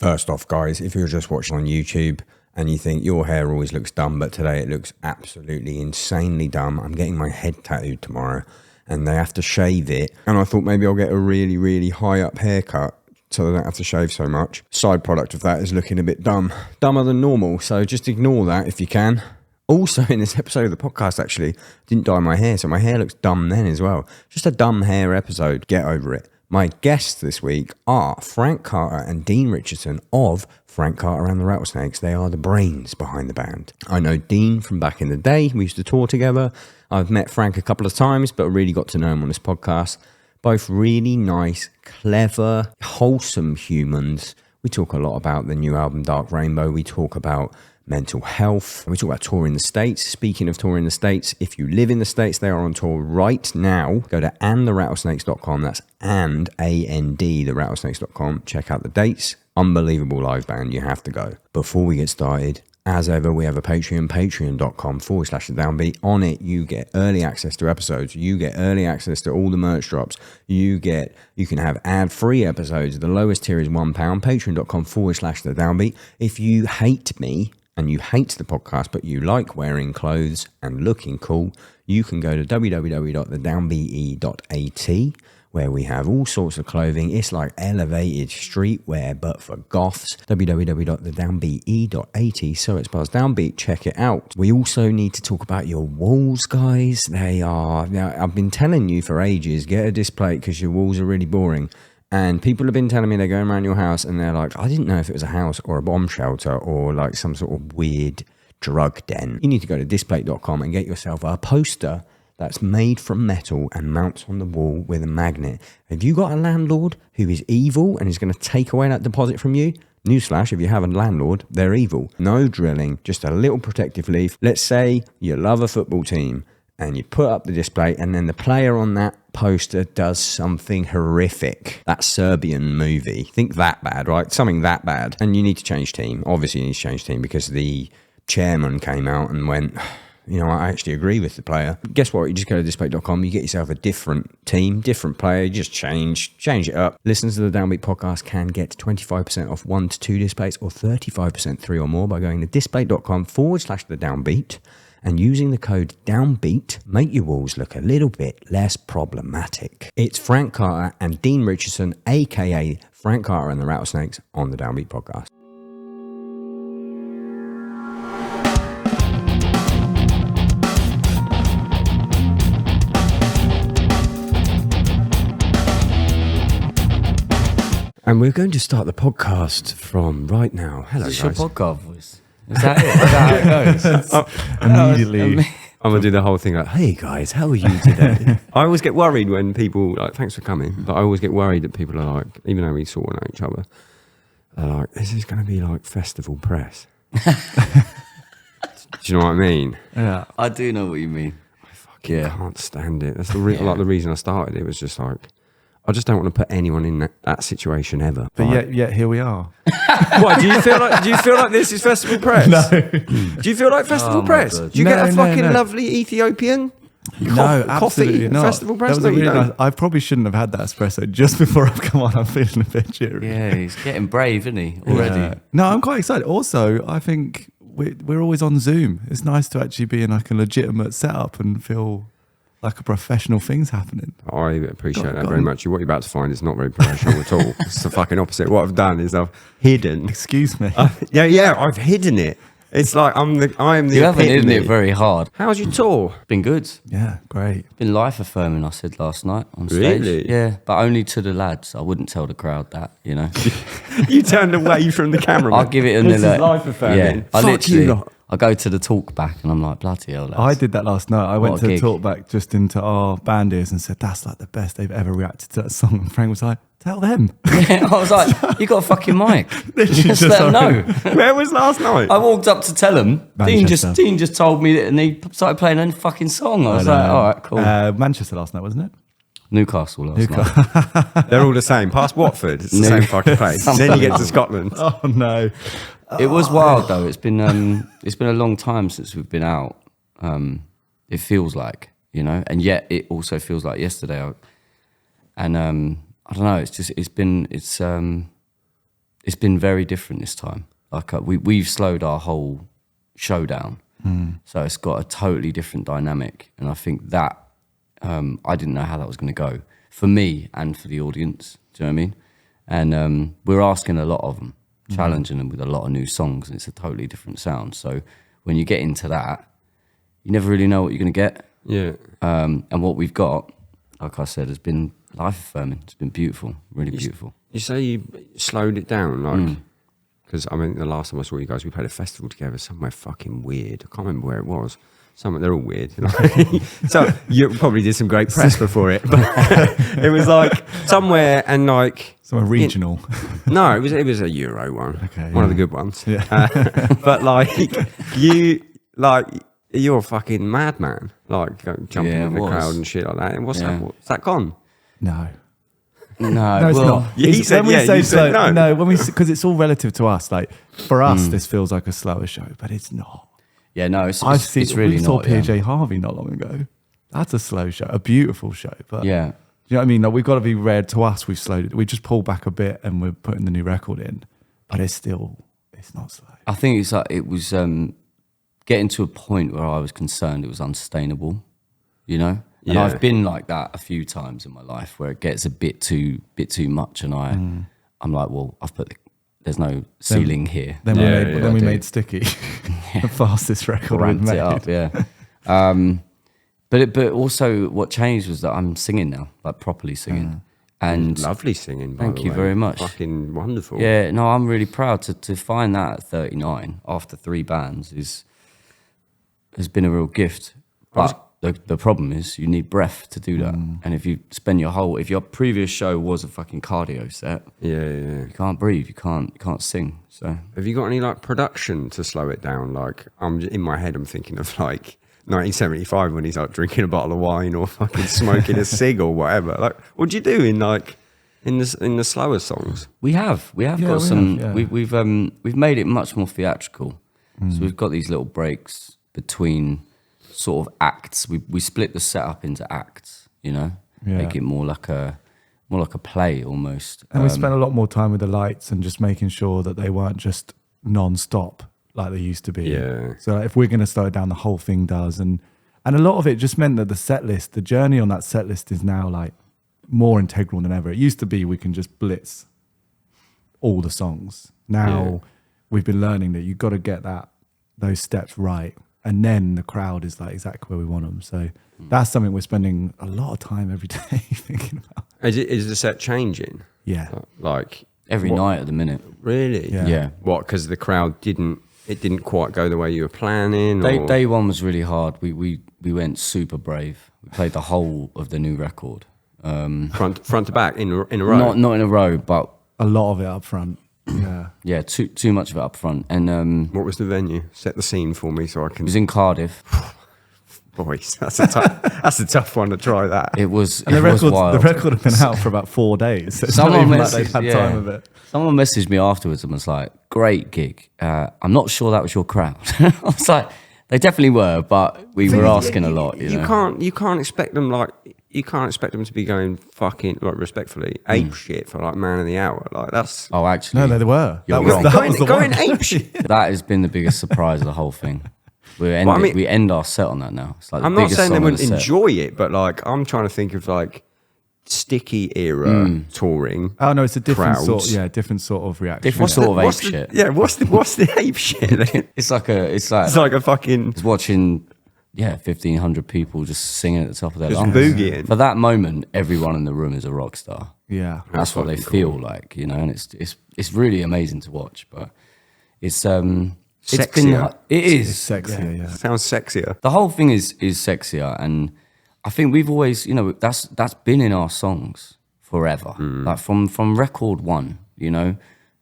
First off, guys, if you're just watching on YouTube and you think your hair always looks dumb, but today it looks absolutely insanely dumb, I'm getting my head tattooed tomorrow and they have to shave it. And I thought maybe I'll get a really, really high up haircut so I don't have to shave so much. Side product of that is looking a bit dumb, dumber than normal. So just ignore that if you can. Also, in this episode of the podcast, actually, didn't dye my hair, so my hair looks dumb then as well. Just a dumb hair episode. Get over it. My guests this week are Frank Carter and Dean Richardson of Frank Carter and the Rattlesnakes. They are the brains behind the band. I know Dean from back in the day. We used to tour together. I've met Frank a couple of times, but really got to know him on this podcast. Both really nice, clever, wholesome humans. We talk a lot about the new album, Dark Rainbow. We talk about mental health. We talk about touring the States. Speaking of touring the States, if you live in the States, they are on tour right now. Go to andtherattlesnakes.com. That's therattlesnakes.com. Check out the dates. Unbelievable live band. You have to go. Before we get started, as ever, we have a Patreon, patreon.com/Downbeat. On it, you get early access to episodes. You get early access to all the merch drops. You can have ad-free episodes. The lowest tier is £1. Patreon.com/Downbeat. If you hate me, and you hate the podcast, but you like wearing clothes and looking cool, you can go to www.thedownbeat.at, where we have all sorts of clothing. It's like elevated streetwear, but for goths. www.thedownbeat.at. So it's spells Downbeat. Check it out. We also need to talk about your walls, guys. I've been telling you for ages, get a display because your walls are really boring. And people have been telling me they're going around your house and they're like, I didn't know if it was a house or a bomb shelter or like some sort of weird drug den. You need to go to displate.com and get yourself a poster that's made from metal and mounts on the wall with a magnet. Have you got a landlord who is evil and is going to take away that deposit from you? Newsflash, if you have a landlord, they're evil. No drilling, just a little protective leaf. Let's say you love a football team and you put up the display and then the player on that poster does something horrific. That Serbian movie. Think that bad, right? Something that bad. And you need to change team. Obviously you need to change team because the chairman came out and went, I actually agree with the player. Guess what? You just go to display.com, you get yourself a different team, different player, you just change it up. Listeners to the Downbeat podcast can get 25% off 1 to 2 displays or 35% 3 or more by going to display.com/thedownbeat. And using the code DOWNBEAT, make your walls look a little bit less problematic. It's Frank Carter and Dean Richardson, aka Frank Carter and the Rattlesnakes, on the Downbeat podcast. And we're going to start the podcast from right now. Hello, guys. Is this your podcast voice? Is that it? Is that how it goes? Immediately. I'm going to do the whole thing like, hey guys, how are you today? I always get worried when people, like, thanks for coming, but I always get worried that people are like, even though we sort of know each other, they're like, this is going to be like festival press. Do you know what I mean? Yeah. I do know what you mean. I fucking can't stand it. That's the reason I started. It was just like, I just don't want to put anyone in that situation ever. But yet here we are. What, do you feel like this is festival press? No. Do you feel like festival press? God. Do you get a fucking lovely Ethiopian coffee not. festival press? That was really nice. I probably shouldn't have had that espresso just before I've come on. I'm feeling a bit jittery. Yeah, he's getting brave, isn't he? Already. Yeah. No, I'm quite excited. Also, I think we're always on Zoom. It's nice to actually be in like a legitimate setup and feel like a professional thing's happening. I appreciate that very much. What you're about to find is not very professional at all. It's the fucking opposite. What I've done is I've hidden. Excuse me. I've hidden it. It's like I am the You haven't hidden it very hard. How's your tour? Been good. Yeah, great. Been life affirming, I said last night on stage. Really? Yeah, but only to the lads. I wouldn't tell the crowd that, You turned away from the camera. I'll give it a This is life affirming. Yeah, Fuck you lot. I go to the talk back and I'm like, bloody hell, lads. I did that last night. I went What to a the gig. talk back just into our band ears and said, that's like the best they've ever reacted to that song. And Frank was like, tell them. Yeah, I was like, you got a fucking mic. Just let them know. Where was last night? I walked up to tell him. Dean Manchester. just told me that, and he started playing a fucking song. I was like, all right, cool. Manchester last night, wasn't it? Newcastle last night. They're all the same. Past Watford, it's the same fucking place. Then you get to Scotland. Oh, no. It was wild though. It's been a long time since we've been out. It feels like, and yet it also feels like yesterday. I don't know. It's it's been very different this time. Like we've slowed our whole show down, so it's got a totally different dynamic. And I think that I didn't know how that was going to go for me and for the audience. Do you know what I mean? And we're asking a lot of them, challenging them with a lot of new songs, and it's a totally different sound. So when you get into that, you never really know what you're going to get. Yeah. And what we've got, like I said, has been life-affirming. It's been beautiful, really beautiful. You say you slowed it down, like, because I mean, the last time I saw you guys, we played a festival together somewhere fucking weird. I can't remember where it was. Somewhere, they're all weird. So you probably did some great press before it, but it was like somewhere and like somewhere regional. No, it was a Euro one. Okay, one of the good ones. Yeah. But like you're a fucking madman, like jumping in the crowd and shit like that. And what's that gone? No. No, it's not. He said, when we say you said slow, no. when we because it's all relative to us. Like for us, this feels like a slower show, but it's not. Yeah, no, it's really we saw not. Yeah. PJ Harvey not long ago. That's a slow show, a beautiful show. But Yeah. you know what I mean? Like, we've got to be read to us. We've slowed it. We just pulled back a bit and we're putting the new record in, but it's not slow. I think it's like it was getting to a point where I was concerned it was unsustainable, you know? And Yeah. I've been like that a few times in my life where it gets a bit too much, and I'm like, well, there's no ceiling here. Then we made Sticky, the fastest record we've Ramped made. it up, yeah. But also what changed was that I'm singing now, like properly singing. And Lovely singing, by Thank the you way. very much. Fucking wonderful. yeah, no, I'm really proud to find that at 39 after 3 bands has been a real gift. But the problem is you need breath to do that. And if you spend if your previous show was a fucking cardio set, Yeah. you can't breathe, you can't sing. So Have you got any like production to slow it down? Like in my head, I'm thinking of like 1975 when he's like drinking a bottle of wine or fucking smoking a cig or whatever. Like, what do you do in the slower songs? we have got some. We've made it much more theatrical. So we've got these little breaks between sort of acts. We split the setup into acts. You know, make it more like a play almost. And we spent a lot more time with the lights and just making sure that they weren't just non-stop like they used to be. Yeah. So if we're going to slow it down, the whole thing does. And a lot of it just meant that the journey on that set list is now like more integral than ever. It used to be we can just blitz all the songs. Now we've been learning that you've got to get those steps right. And then the crowd is like exactly where we want them. So that's something we're spending a lot of time every day thinking about. Is the set changing? Yeah. Like Every night at the minute. Really? Yeah. What? Because the crowd didn't quite go the way you were planning. Day one was really hard. We went super brave. We played the whole of the new record. front to back in a row. Not in a row, but A lot of it up front. Yeah. yeah, too much of it up front. And What was the venue? Set the scene for me so I it can. was in Cardiff. Boys, that's a tough one to try. That It was And it was wild. the record had been out for about 4 days. So it's not Someone even like they'd messaged- had time of it. Someone messaged me afterwards and was like, "Great gig. I'm not sure that was your crowd." I was like, "They definitely were, but we were asking a lot." You know? You can't expect them to be going fucking like respectfully ape shit for like man of the hour. Like that's Oh, actually, No, they were. You're That was, wrong. that was the going one. ape shit. that has been the biggest surprise of the whole thing. We end our set on that now. It's like the I'm not biggest saying they song of wouldn't the set. enjoy it, but like I'm trying to think of like Sticky era touring. Oh no, it's a different crowds. different sort of reaction. Different sort of ape shit. Yeah, what's the ape shit? It's like It's like a fucking it's watching 1,500 people just singing at the top of their just lungs. boogieing. For that moment, everyone in the room is a rock star. Yeah. That's what they fucking feel like, you know, and it's really amazing to watch. But it's been Sexier. it It's is sexier, yeah. Sounds sexier. the whole thing is sexier, and I think we've always, you know, that's been in our songs forever. Like from record one, you know,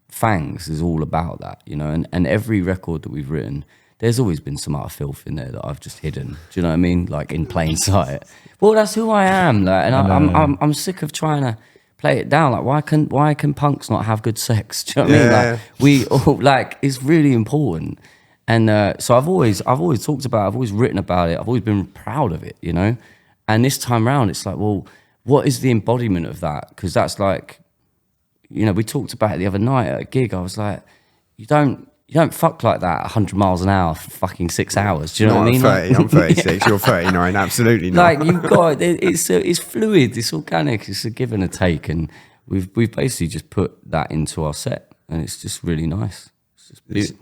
Fangs is all about that, you know, and every record that we've written, there's always been some utter filth in there that I've just hidden. Do you know what I mean? Like in plain sight. Well, that's who I am, like, and I'm sick of trying to play it down. Like, why can punks not have good sex? Do you know what I mean? Yeah. Like, we all, like, it's really important. And so I've always talked about it, I've always written about it, I've always been proud of it, you know? And this time round, it's like, well, what is the embodiment of that? Because that's like, you know, we talked about it the other night at a gig. I was like, you don't fuck like that 100 miles an hour for fucking 6 hours. Do you know what I mean? 30, I'm 36, you're 39, absolutely not. Like, you've got, it's fluid, it's organic, it's a give and a take. And we've basically just put that into our set, and it's just really nice.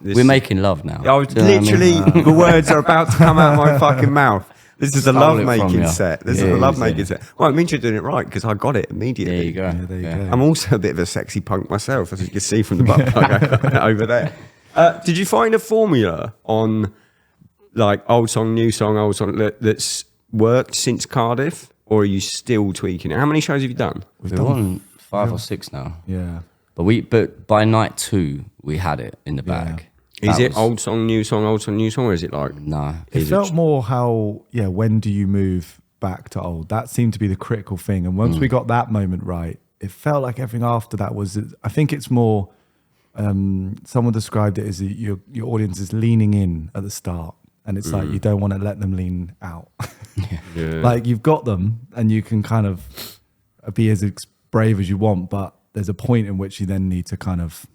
We're making love now. I was literally, the words are about to come out of my fucking mouth. This is a love-making set. This is a love-making set. Well, it means you're doing it right, because I got it immediately. There you go. Yeah, there you go. I'm also a bit of a sexy punk myself, as you can see from the butt plug over there. Did you find a formula on, like, old song, new song, old song, that's worked since Cardiff? Or are you still tweaking it? How many shows have you done? We've done 5 or 6 now. Yeah. But by night 2, we had it in the bag. Is it old song, new song, or is it like... No. It felt more how, when do you move back to old? That seemed to be the critical thing. And once we got that moment right, it felt like everything after that was... I think it's more... someone described it as your audience is leaning in at the start. And it's like you don't want to let them lean out. Like, you've got them and you can kind of be as brave as you want, but there's a point in which you then need to kind of...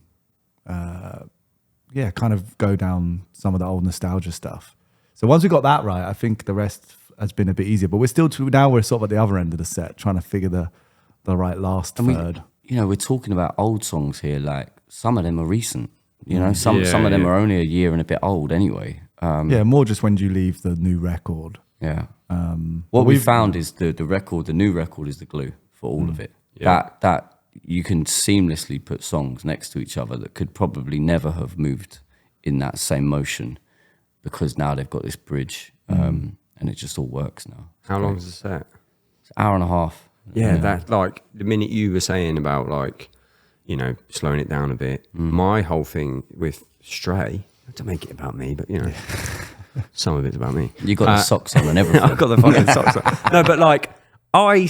kind of go down some of the old nostalgia stuff. So once we got that right, I think the rest has been a bit easier. But we're still now we're sort of at the other end of the set, trying to figure the right last third. We're talking about old songs here. Like, some of them are recent. You know, some of them are only a year and a bit old anyway. More just when do you leave the new record. Yeah. What we found is the new record is the glue for all of it. Yeah. That you can seamlessly put songs next to each other that could probably never have moved in that same motion, because now they've got this bridge, and it just all works now. How long is the set? It's an hour and a half. Yeah, that, like, the minute you were saying about, like, you know, slowing it down a bit, my whole thing with Stray, not to make it about me, but, you know, some of it's about me. You got the socks on and everything. I've got the fucking socks on. No, but, like, I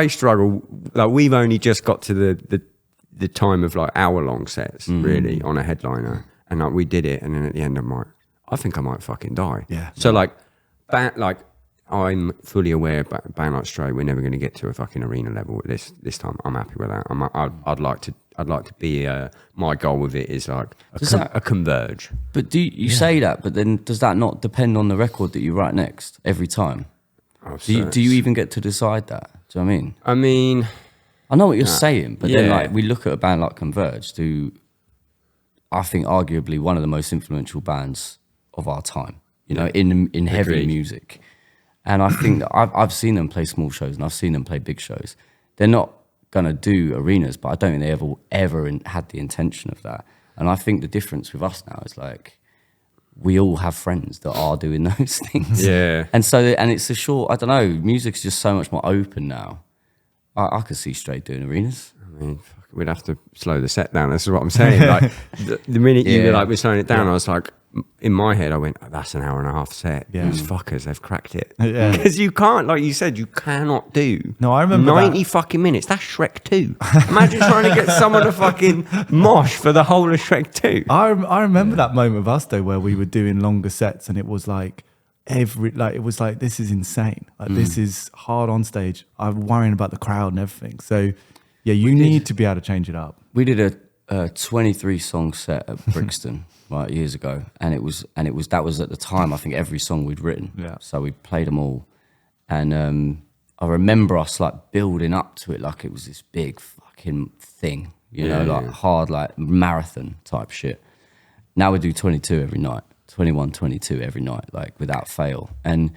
struggle. Like, we've only just got to the time of, like, hour-long sets, really, on a headliner. And, like, we did it, and then at the end I'm like, I think I might fucking die. Yeah. So, like, I'm fully aware about band like Stray, we're never going to get to a fucking arena level this time. I'm happy with that. I'd like to be, my goal with it is, like, a converge. But do you say that, but then does that not depend on the record that you write next every time? Do you even get to decide that? Do you know what I mean? I know what you're saying, but then, like, we look at a band like Converge, who I think arguably one of the most influential bands of our time, you know, in heavy music. And I think that I've seen them play small shows and I've seen them play big shows. They're not gonna do arenas, but I don't think they ever had the intention of that. And I think the difference with us now is, like, we all have friends that are doing those things. Yeah. And it's a short, I don't know, music's just so much more open now. I could see Stray doing arenas. I mean, we'd have to slow the set down. This is what I'm saying. Like, the minute you were like, we're slowing it down, I was like, in my head, I went, that's an hour and a half set. Those fuckers, they've cracked it. Because you can't, like you said, you cannot do. No, I remember 90 fucking minutes. That's Shrek 2. Imagine trying to get someone to fucking mosh for the whole of Shrek 2. I remember that moment with us though, where we were doing longer sets, and it was like this is insane. Like, this is hard on stage. I'm worrying about the crowd and everything. So yeah, you need to be able to change it up. We did a 23 song set at Brixton right years ago, and that was at the time I think every song we'd written. Yeah. So we played them all, and I remember us, like, building up to it like it was this big fucking thing, you know, like hard, like marathon type shit. Now we do 22 every night, 21, 22 every night, like, without fail, and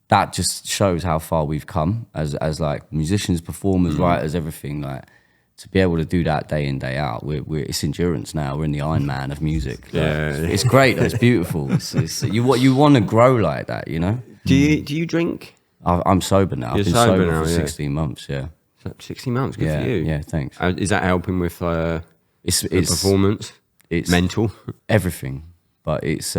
that just shows how far we've come as like musicians, performers, writers, everything. Like, to be able to do that day in, day out, it's endurance now. We're in the Iron Man of music. Like, it's great. It's beautiful. You want to grow like that, you know. Do you drink? I'm sober now. I've been sober now, for 16 months. Yeah. 16 months. Good for you. Yeah. Thanks. Is that helping with it's performance? It's mental, everything. But it's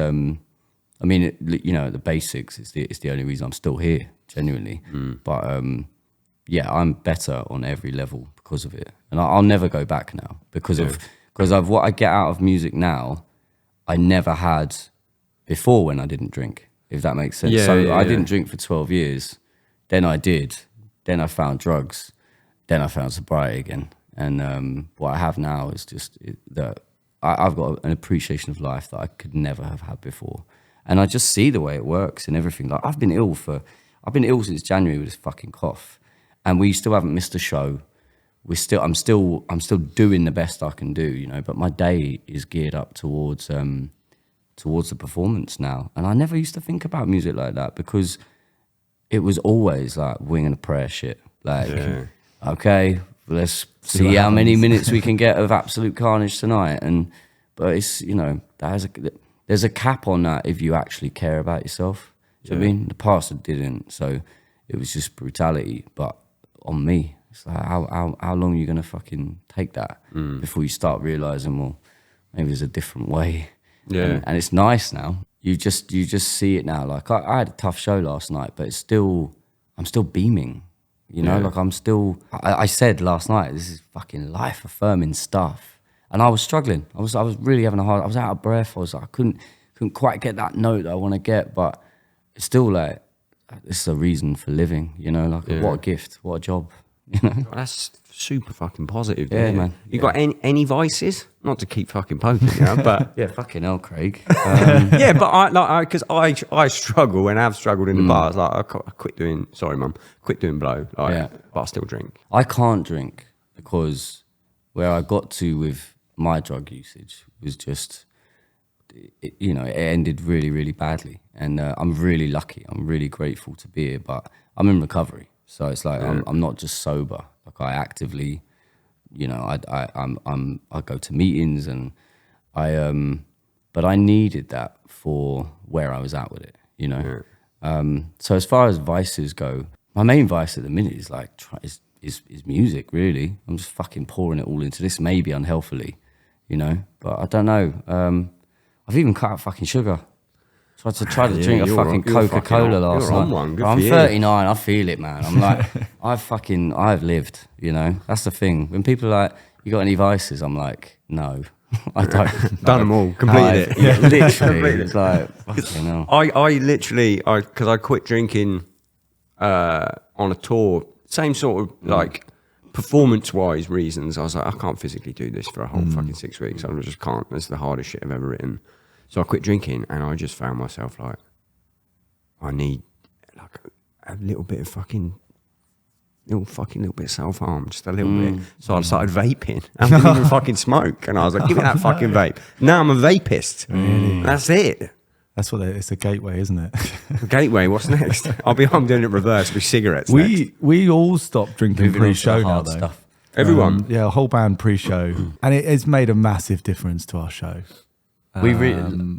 I mean, you know, the basics. It's the only reason I'm still here, genuinely. But I'm better on every level because of it, and I'll never go back now because of what I get out of music now. I never had before when I didn't drink, if that makes sense. I didn't drink for 12 years. Then I did. Then I found drugs. Then I found sobriety again, And what I have now is just that I've got an appreciation of life that I could never have had before. And I just see the way it works and everything. Like I've been ill since January with this fucking cough, and we still haven't missed a show. I'm still doing the best I can do, you know. But my day is geared up towards the performance now. And I never used to think about music like that because it was always like wing and a prayer shit. Like, okay, let's see how many minutes we can get of absolute carnage tonight. But it's, you know, there's a cap on that if you actually care about yourself. Do you know what I mean? In the past I didn't, so it was just brutality. But on me, it's like how long are you gonna fucking take that before you start realizing, well, maybe there's a different way. Yeah. And it's nice now. You just see it now. Like I had a tough show last night, but I'm still beaming. You know, like I said last night, this is fucking life affirming stuff. And I was struggling. I was really having I was out of breath. I couldn't quite get that note that I want to get, but it's still like, this is a reason for living, you know, like what a gift, what a job, you know. That's super fucking positive. Yeah, man. You got any vices? Not to keep fucking poking, you know, but Yeah, fucking hell, Craig. yeah, but because I struggle and have struggled in the bars. Like I quit doing. Sorry, mum. Quit doing blow. Like, but I still drink. I can't drink because where I got to with my drug usage was just, it ended really, really badly. And I'm really lucky. I'm really grateful to be here, but I'm in recovery. So it's like I'm not just sober. Like I actively, you know, I go to meetings and but I needed that for where I was at with it, you know. So as far as vices go, my main vice at the minute is like is music. Really, I'm just fucking pouring it all into this, maybe unhealthily, you know. But I don't know. I've even cut out fucking sugar. Tried to drink a fucking Coca-Cola last night. I'm 39, I feel it, man. I'm like, I've lived, you know. That's the thing. When people are like, you got any vices? I'm like, no, I don't. Done them all, completed it. Yeah, literally. It's like, fucking hell. I literally, because I quit drinking on a tour, same sort of like performance-wise reasons. I was like, I can't physically do this for a whole fucking 6 weeks. I just can't. It's the hardest shit I've ever written. So I quit drinking, and I just found myself like, I need like a little bit of little bit of self-harm, just a little bit. So I started vaping. I didn't even fucking smoke, and I was like, give me that fucking vape. Now I'm a vapist. Really? That's it. That's what it's a gateway, isn't it? Gateway. What's next? I'm doing it reverse with cigarettes. We all stopped drinking Moving pre-show on to the now, hard though. stuff. Everyone. Yeah, a whole band pre-show, and it's made a massive difference to our show. We really,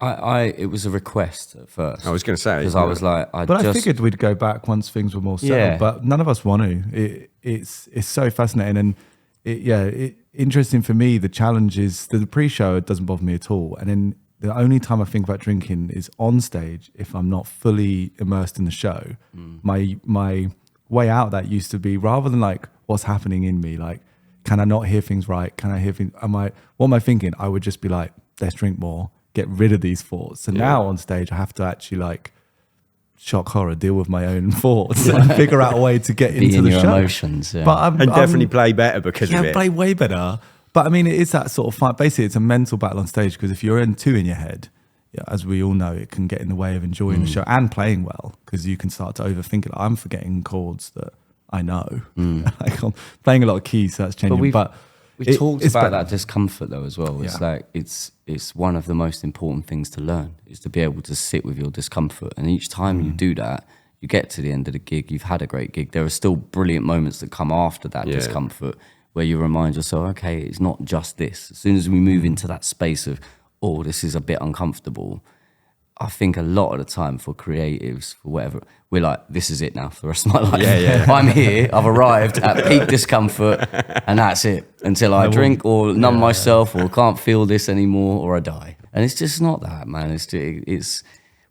it was a request at first. I was going to say, because I was like, I figured we'd go back once things were more settled, but none of us want to. It's so fascinating, and interesting for me. The challenge is the pre-show. It doesn't bother me at all, and then the only time I think about drinking is on stage if I'm not fully immersed in the show. My way out of that used to be, rather than like what's happening in me, like, can I not hear things right? Can I hear things? What am I thinking? I would just be like, let's drink more, get rid of these thoughts. So now on stage, I have to actually like shock horror, deal with my own thoughts and figure out a way to get into the show. Emotions, yeah. But and definitely play better because of it. Play way better. But I mean, it is that sort of fun. Basically, it's a mental battle on stage, because if you're in your head, as we all know, it can get in the way of enjoying the show and playing well, because you can start to overthink it. I'm forgetting chords that I know. Like I'm playing a lot of keys, so that's changing. But we talked about that discomfort though as well. It's like it's one of the most important things to learn, is to be able to sit with your discomfort. And each time you do that, you get to the end of the gig, you've had a great gig. There are still brilliant moments that come after that discomfort, where you remind yourself, okay, it's not just this. As soon as we move into that space of, oh, this is a bit uncomfortable, I think a lot of the time for creatives, for whatever, we're like, this is it now for the rest of my life. I'm here, I've arrived at peak discomfort, and that's it. Until I drink or numb myself or can't feel this anymore, or I die. And it's just not that, man. It's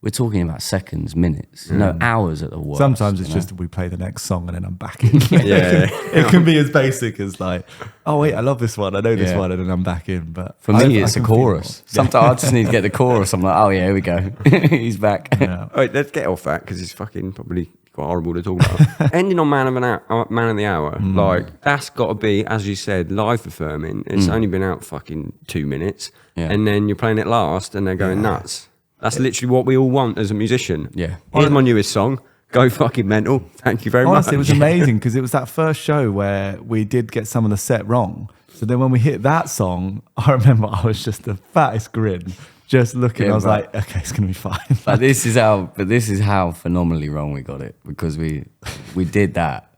we're talking about seconds, minutes, hours at the worst. Sometimes it's just we play the next song and then I'm back in. It can be as basic as like, oh wait, I love this one, I know this one, and then I'm back in. But for me, it's a chorus. Sometimes I just need to get the chorus. I'm like, oh yeah, here we go. He's back. All right, let's get off that, because it's fucking probably horrible to talk about. Ending on Man of the Hour, like that's got to be, as you said, live affirming. It's only been out fucking 2 minutes, and then you're playing it last, and they're going nuts. That's literally what we all want as a musician. Yeah. Here's my newest song. Go fucking mental. Thank you very Honestly, much. it was amazing because it was that first show where we did get some of the set wrong. So then when we hit that song, I remember I was just the fattest grin, just looking. I was like, okay, it's gonna be fine. But this is how phenomenally wrong we got it, because we did that,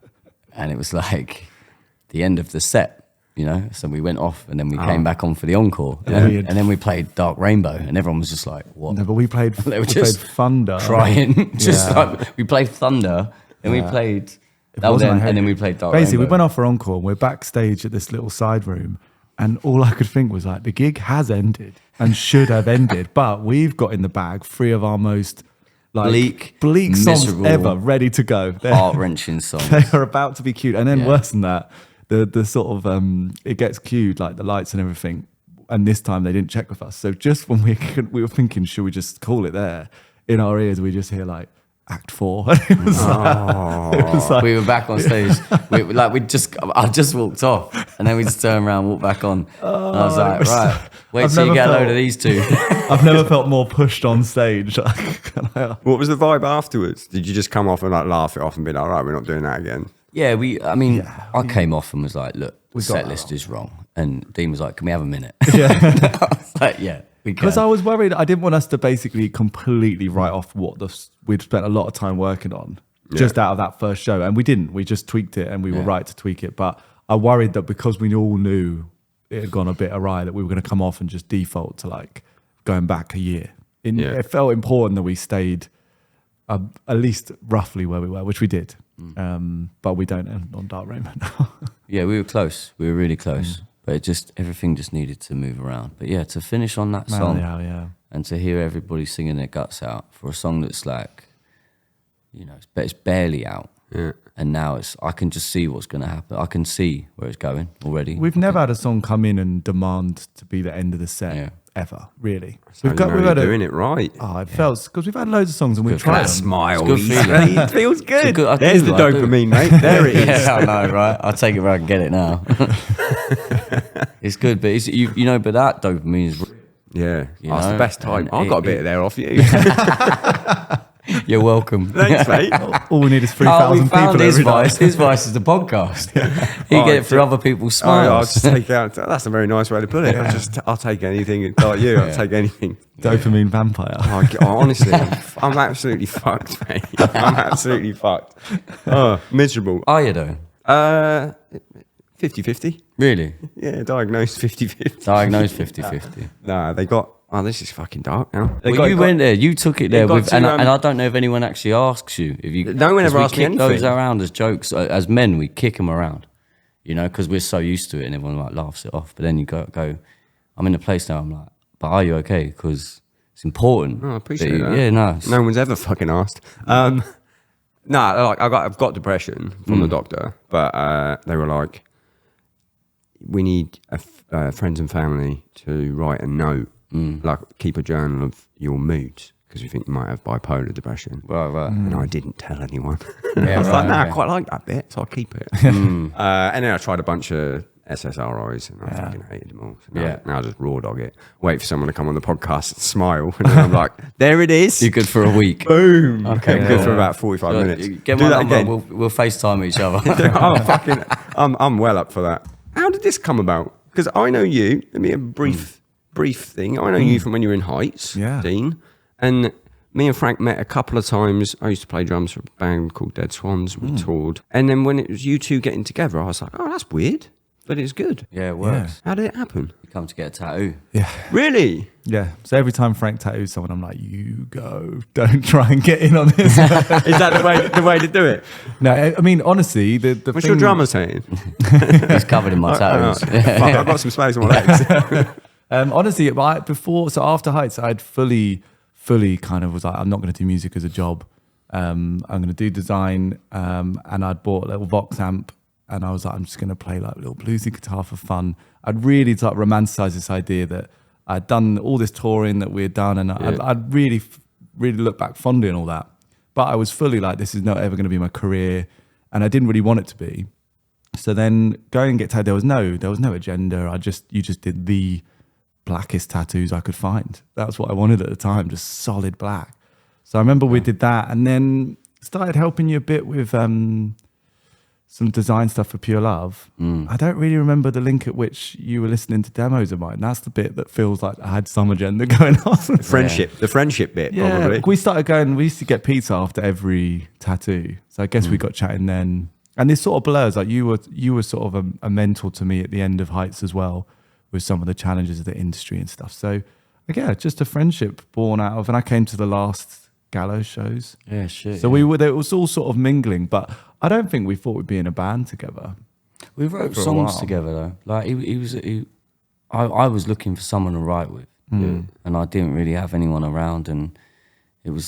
and it was like the end of the set. You know, so we went off and then we came back on for the encore, and then we played Dark Rainbow, and everyone was just like, "What?" No, but we played Thunder, crying. Just like we played Thunder, and we played and then we played Dark Basically, Rainbow. we went off for encore, and we're backstage at this little side room, and all I could think was like, the gig has ended and should have ended, but we've got in the bag 3 of our most like bleak songs ever, ready to go. Heart-wrenching songs. They are about to be queued, and then worse than that. The sort of it gets queued, like the lights and everything, and this time they didn't check with us. So just when we were thinking, should we just call it there? In our ears, we just hear like Act 4. It was like, we were back on stage. I just walked off, and then we just turned around, walked back on. And I was like, right, wait till you get a load of these two. I've never felt more pushed on stage. What was the vibe afterwards? Did you just come off and like laugh it off and be like, all right, we're not doing that again? Yeah, I came off and was like, look, the set list is wrong. And Dean was like, can we have a minute? Yeah. I was like, yeah, we can. Because I was worried, I didn't want us to basically completely write off what we'd spent a lot of time working on just out of that first show. And we didn't. We just tweaked it, and we were right to tweak it. But I worried that because we all knew it had gone a bit awry, that we were going to come off and just default to like going back a year. It felt important that we stayed at least roughly where we were, which we did. But we don't end on Dark Rainbow now. Yeah, we were close. We were really close. But everything just needed to move around. But yeah, to finish on that song and to hear everybody singing their guts out for a song that's like, you know, it's barely out. Yeah. And now I can just see what's going to happen. I can see where it's going already. We've never had a song come in and demand to be the end of the set ever, really. We've had doing it right. Oh, it felt, because we've had loads of songs and we've tried that smile. Good feeling. It feels good. There's the dopamine, mate. There it is. Yeah, I know, right? I'll take it where I can get it now. It's good, but you know, but that dopamine is real. Yeah, that's the best type. I got a bit of there off you. You're welcome. Thanks, mate. All we need is 3,000 people. Found his vice. His vice is the podcast. You get it through other people's smiles. I'll just take out. That's a very nice way to put it. I'll take anything like you. I'll take anything. Dopamine vampire. Honestly, I'm absolutely fucked, mate. I'm absolutely fucked. Oh, miserable. Are you though? 50-50. Really? Yeah, diagnosed 50-50. Diagnosed 50-50. Nah, they got. Oh, this is fucking dark now. Well, you went there. You took it there, and I don't know if anyone actually asks you if you. No one ever asks me anything. Those around as jokes. As men, we kick them around, you know, because we're so used to it, and everyone like laughs it off. But then you go. I'm in a place now. I'm like, but are you okay? Because it's important. Oh, I appreciate that. Yeah, no. No one's ever fucking asked. No, like I've got depression from the doctor, but they were like, we need friends and family to write a note. Like keep a journal of your moods because we think you might have bipolar depression. Right. And I didn't tell anyone. Yeah, I was like, I quite like that bit, so I'll keep it. And then I tried a bunch of SSRIs and I fucking hated them all. So now I just raw dog it. Wait for someone to come on the podcast and smile. And then I'm like, there it is. You're good for a week. Boom. Okay, good for about 45 minutes. Get my number. We'll FaceTime each other. I'm well up for that. How did this come about? Because I know you. Let me have a brief thing. I know you from when you were in Heights, Dean. And me and Frank met a couple of times. I used to play drums for a band called Dead Swans. We toured. And then when it was you two getting together, I was like, oh, that's weird. But it's good. Yeah, it works. How did it happen? You come to get a tattoo. Yeah. Really? Yeah. So every time Frank tattoos someone, I'm like, you go. Don't try and get in on this. Is that the way to do it? No, I mean, honestly, the What's your drummer saying? He's covered in my tattoos. I've got some space on my legs. Honestly, after Heights, I'd fully kind of was like, I'm not going to do music as a job. I'm going to do design. And I'd bought a little Vox amp, and I was like, I'm just going to play like a little bluesy guitar for fun. I'd really like romanticize this idea that I'd done all this touring that we had done, and I'd really look back fondly on all that. but I was fully like, this is not ever going to be my career, and I didn't really want it to be. So then going and get tattooed, there was no agenda. You just did the blackest tattoos I could find. That's what I wanted at the time, just solid black. So I remember we did that, and then started helping you a bit with some design stuff for Pure Love. I don't really remember the link at which you were listening to demos of mine. That's the bit that feels like I had some agenda going on. The friendship bit, probably. We used to get pizza after every tattoo. So I guess we got chatting then. And this sort of blurs, like you were sort of a mentor to me at the end of Heights as well, with some of the challenges of the industry and stuff. So yeah, just a friendship born out of, and I came to the last Gallows shows. Yeah, shit. So it was all sort of mingling, but I don't think we thought we'd be in a band together. We wrote songs together though. Like I was looking for someone to write with, and I didn't really have anyone around, and we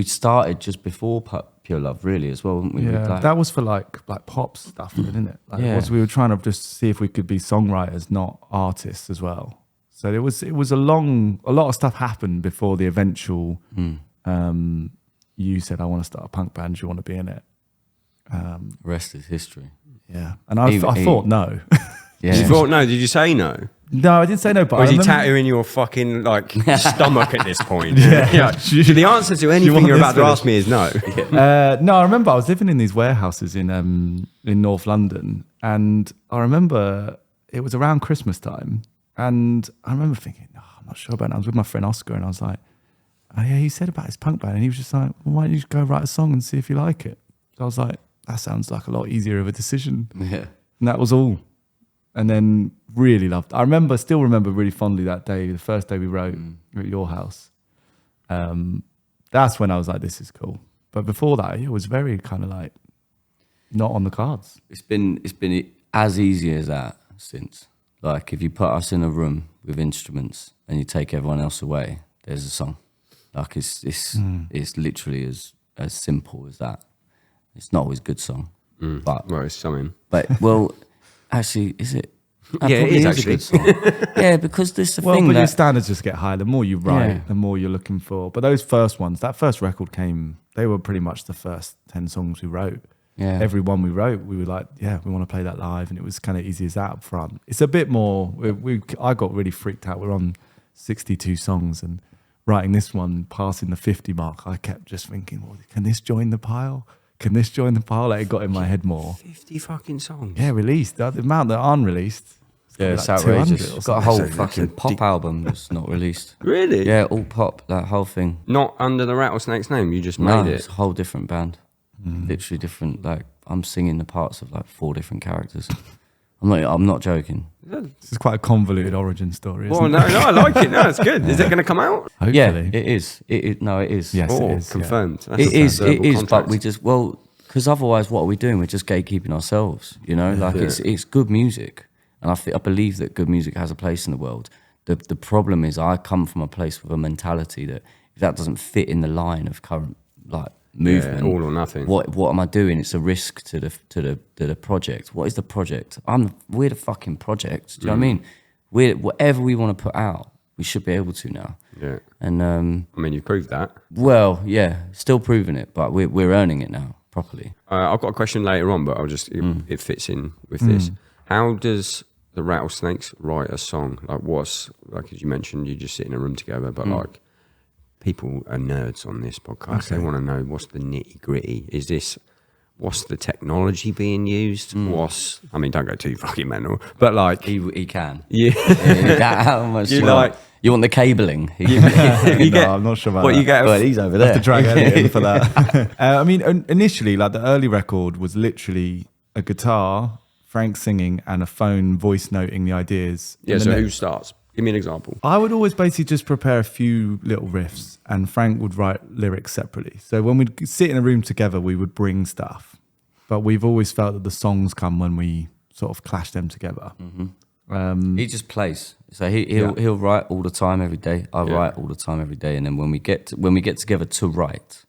started just before Pure Love, really, as well, weren't we? Yeah, that was for like pop stuff, didn't it? We were trying to just see if we could be songwriters, not artists as well. So it was a lot of stuff happened before the eventual. You said, I want to start a punk band. Do you want to be in it? Rest is history. Yeah, and I thought no. Yeah. You thought no? Did you say no? No, I didn't say no. But or was he tattooing your fucking stomach at this point? Yeah. So the answer to anything you're about to ask me is no. No, I remember I was living in these warehouses in North London, and I remember it was around Christmas time, and I remember thinking, I'm not sure about it. I was with my friend Oscar, and I was like, oh yeah, he said about his punk band, and he was just like, well, why don't you just go write a song and see if you like it? So I was like, that sounds like a lot easier of a decision. Yeah. And that was all. And then really loved it. Still remember really fondly that day, the first day we wrote at your house. That's when I was like, this is cool. But before that, it was very kind of like not on the cards. It's been as easy as that since. Like if you put us in a room with instruments and you take everyone else away, there's a song. Like it's literally as simple as that. It's not always a good song, but well, it's something. But well, actually, is it? Yeah, it is actually. A good song. Yeah, because there's the thing but that your standards just get higher. The more you write, the more you're looking for. But those first ones, that first record they were pretty much the first 10 songs we wrote. Yeah. Every one we wrote, we were like, yeah, we want to play that live, and it was kind of easy as that up front. It's a bit more. I got really freaked out. We're on 62 songs and writing this one, passing the 50 mark. I kept just thinking, well, can this join the pile? Can this join the pile? Like, it got in my head more. 50 fucking songs. Yeah, released. The amount that aren't released. Yeah, it's outrageous. It's got a whole fucking pop album that's not released. Really? Yeah, all pop, that whole thing. Not under the Rattlesnakes name, you just made it? It's a whole different band. Literally different, like, I'm singing the parts of like 4 different characters. I'm not joking. This is quite a convoluted origin story, isn't well, no, I like it. No, it's good. Is it going to come out? Hopefully. Yeah, it is. It is. Yes, it is. Confirmed. Yeah. That's It is, contract. but we just, because otherwise what are we doing? We're just gatekeeping ourselves, you know? Like, it's good music. And I believe that good music has a place in the world. The problem is I come from a place with a mentality that if that doesn't fit in the line of current, like, movement, all or nothing. What am I doing? It's a risk to the project. What is the project? We're the fucking project. Do you know what I mean? Whatever we want to put out, we should be able to now. Yeah. And I mean, you've proved that. well, yeah, still proving it, but we're earning it now properly. I've got a question later on, but it fits in with this. How does the Rattlesnakes write a song? Like as you mentioned, you just sit in a room together, but like people are nerds on this podcast. Okay. They want to know what's the nitty gritty. What's the technology being used? I mean, don't go too fucking mental, but like He can. yeah, How much You you like- want? You want the cabling? I'm not sure about what that. you get. Well, he's over I there. have to drag Elliot in for that. I mean, initially, like the early record was literally a guitar, Frank singing, and a phone voice noting the ideas. Yeah. And So then who starts? Give me an example. I would always basically just prepare a few little riffs, and Frank would write lyrics separately. So when we'd sit in a room together, we would bring stuff, but we've always felt that the songs come when we sort of clash them together. He just plays. So he'll write all the time every day. I write all the time every day, and then when we get together to write,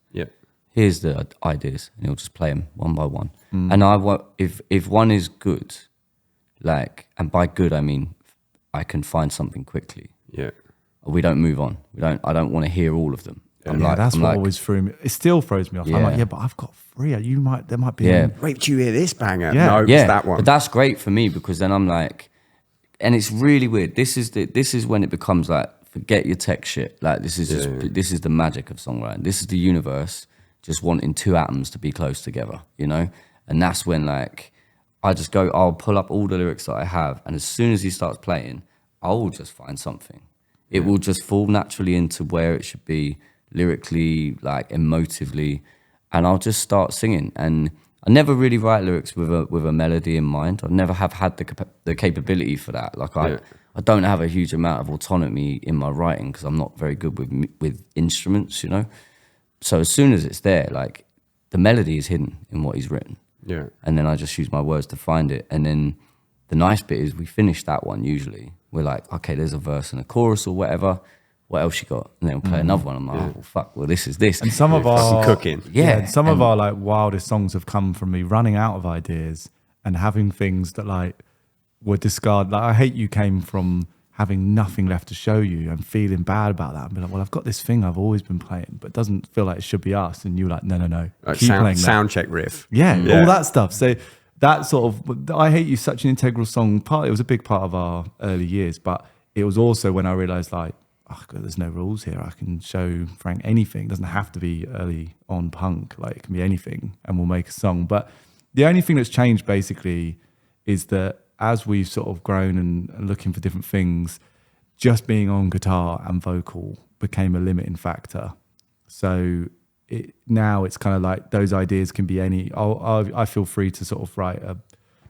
here's the ideas, and he'll just play them one by one. And if one is good, like, and by good I mean I can find something quickly. Yeah. We don't move on. I don't want to hear all of them. That's what always threw me. It still throws me off. I'm like, but I've got 3. There might be. Wait till you hear this banger. Yeah. No, it's that one. But that's great for me because then I'm like, and it's really weird. This is when it becomes like, forget your tech shit. Like this is this is the magic of songwriting. This is the universe just wanting 2 atoms to be close together, you know? And that's when like I'll pull up all the lyrics that I have, and as soon as he starts playing, I'll just find something. It will just fall naturally into where it should be lyrically, like emotively, and I'll just start singing. And I never really write lyrics with a melody in mind. I never have had the capability for that. Like I don't have a huge amount of autonomy in my writing because I'm not very good with instruments, you know. So as soon as it's there, like the melody is hidden in what he's written. Yeah. And then I just use my words to find it. And then the nice bit is we finish that one usually. We're like, okay, there's a verse and a chorus or whatever. What else you got? And then we'll play another one. I'm like, oh, well, fuck, well, this is this. And some of our cooking. Some of our like wildest songs have come from me running out of ideas and having things that like were discarded. Like I Hate You came from having nothing left to show you and feeling bad about that and be like, well, I've got this thing I've always been playing, but it doesn't feel like it should be us. And you're like, no, Like keep playing that. Sound check riff. Yeah, all that stuff. So that sort of, I Hate You is such an integral song. It was a big part of our early years, but it was also when I realized like, oh God, there's no rules here. I can show Frank anything. It doesn't have to be early on punk. Like it can be anything and we'll make a song. But the only thing that's changed basically is that as we've sort of grown and looking for different things, just being on guitar and vocal became a limiting factor. So now it's kind of like those ideas can be any. I feel free to sort of write a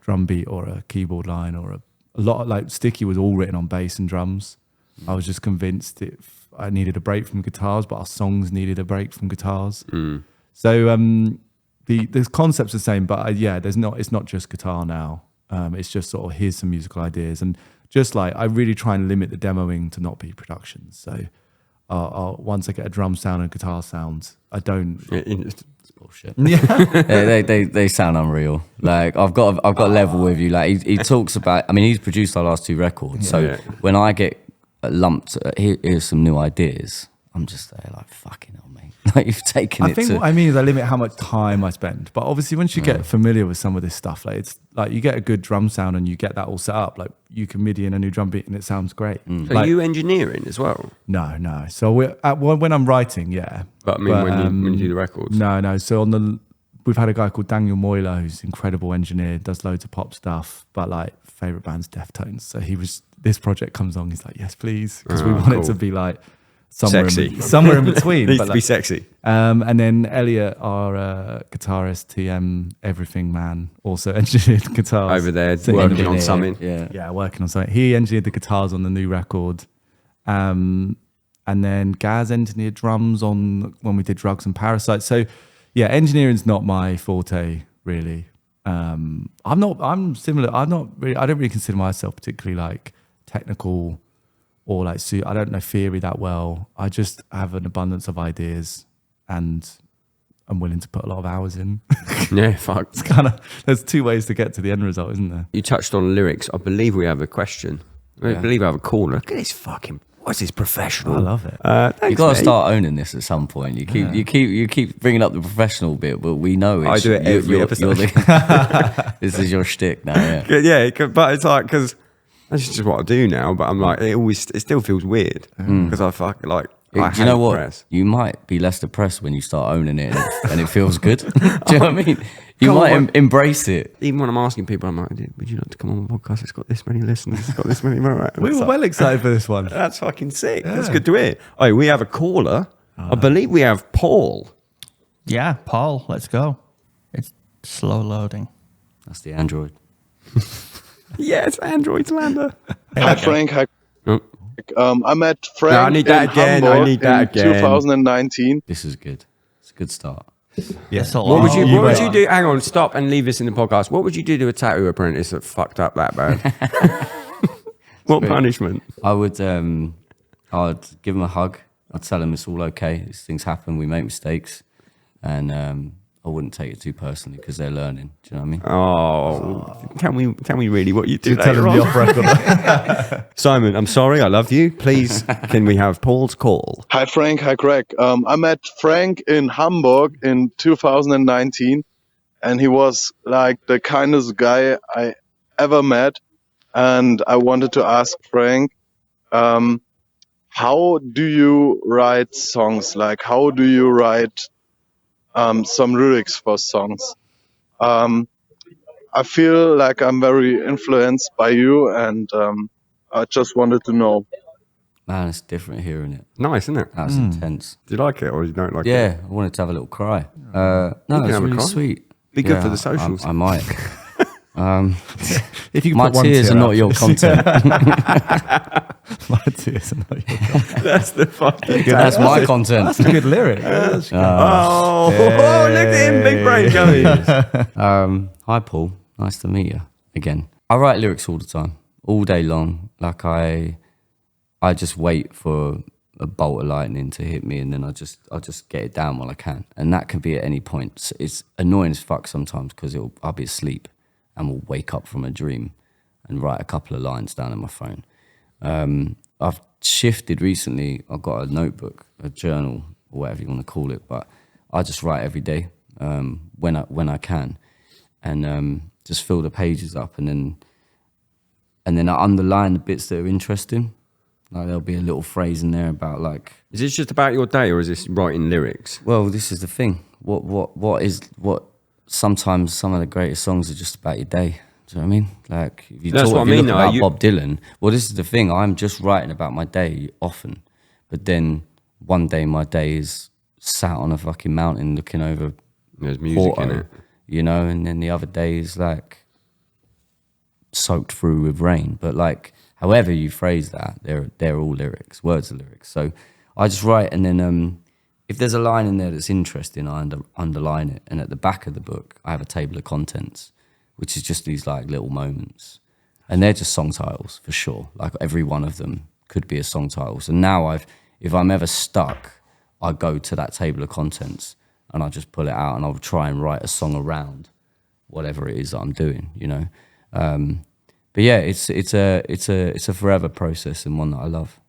drum beat or a keyboard line or a lot of like Sticky was all written on bass and drums. I was just convinced I needed a break from guitars, but our songs needed a break from guitars. So the concept's the same, but it's not just guitar now. It's just sort of here's some musical ideas, and just like I really try and limit the demoing to not be productions. So once I get a drum sound and guitar sound, I don't. It's bullshit. Yeah, they sound unreal. Like I've got a level with you. Like he talks about. I mean, he's produced our last 2 records. So when I get lumped, here's some new ideas. I'm just there like fucking hell, mate. Like you've taken it. I think what I mean is I limit how much time I spend. But obviously, once you get familiar with some of this stuff, like it's like you get a good drum sound and you get that all set up. Like you can MIDI in a new drum beat and it sounds great. So are you engineering as well? No. So when I'm writing, yeah. But I mean, when you do the records, no. So we've had a guy called Daniel Moyler who's an incredible engineer, does loads of pop stuff, but like favorite band's Deftones. So this project comes on, he's like, yes, please, because we want it to be like somewhere in between. Needs but to like, be sexy. And then Elliot, our guitarist, TM, everything man, also engineered guitars. Over there, working on something. Yeah, working on something. He engineered the guitars on the new record. And then Gaz engineered drums on when we did Drugs and Parasites. So yeah, engineering's not my forte, really. I'm similar. I don't really consider myself particularly like technical or like, I don't know theory that well. I just have an abundance of ideas and I'm willing to put a lot of hours in. Yeah, fuck. It's kind of, there's 2 ways to get to the end result, isn't there? You touched on lyrics. I believe we have a question. I believe I have a caller. Look at this fucking, what's this professional? I love it. Thanks, you got to start owning this at some point. You keep bringing up the professional bit, but we know it's, I do it every episode. This is your shtick now. Yeah, but it's like, because that's just what I do now. But I'm like, it still feels weird because I fuck like. Do you know what? You might be less depressed when you start owning it and it feels good. Do you know what I mean? You might embrace it. Even when I'm asking people, I'm like, would you like to come on my podcast? It's got this many listeners. It's got this many. We were well excited for this one. That's fucking sick. Yeah. That's good to hear. Oh, we have a caller. I believe we have Paul. Yeah, Paul, let's go. It's slow loading. That's the Android. Yes, Android slander. Hi, Frank. Hi. Oh. I met Frank I need that again. Hamburg in 2019. This is good. It's a good start. Yes. What would you do? Hang on, stop and leave this in the podcast. What would you do to a tattoo apprentice that fucked up that bad? What punishment? I would. I'd give him a hug. I'd tell him it's all okay. These things happen. We make mistakes, and wouldn't take it too personally because they're learning. Do you know what I mean? Oh, can we really what you do You're telling later me on? off record. Simon, I'm sorry, I love you. Please, can we have Paul's call? Hi Frank, hi Greg. I met Frank in Hamburg in 2019, and he was like the kindest guy I ever met. And I wanted to ask Frank, how do you write songs? Like, how do you write some lyrics for songs? I feel like I'm very influenced by you, and I just wanted to know. Man, it's different hearing it. Nice, isn't it? That's intense. Do you like it or you don't like it? Yeah, I wanted to have a little cry. No, can it's have a really cry. sweet. Be good for the socials. I might. If you can My put one tears are tear not out, your content. My tears are not your content. That's the fucking. That's my content. That's a good lyric. Oh, look at him, big brain going. Hi, Paul. Nice to meet you again. I write lyrics all the time, all day long. Like I just wait for a bolt of lightning to hit me, and then I'll just get it down while I can, and that can be at any point. So it's annoying as fuck sometimes because I'll be asleep and will wake up from a dream and write a couple of lines down on my phone. I've shifted recently. I've got a notebook, a journal, or whatever you want to call it, but I just write every day when I can, and just fill the pages up, and then I underline the bits that are interesting. Like there'll be a little phrase in there about like. Is this just about your day, or is this writing lyrics? Well, this is the thing. What? Sometimes some of the greatest songs are just about your day. Do you know what I mean? Like if you That's talk, what I if you mean, look though. about Bob Dylan. Well, this is the thing. I'm just writing about my day often, but then one day my day is sat on a fucking mountain looking over. There's music in it. You know, and then the other day is like soaked through with rain. But like, however you phrase that, they're all lyrics. Words are lyrics. So I just write, and then if there's a line in there that's interesting, I underline it. And at the back of the book, I have a table of contents, which is just these like little moments, and they're just song titles for sure. Like every one of them could be a song title. So now if I'm ever stuck, I go to that table of contents and I'll just pull it out and I'll try and write a song around whatever it is that I'm doing, you know. But yeah, it's a forever process and one that I love.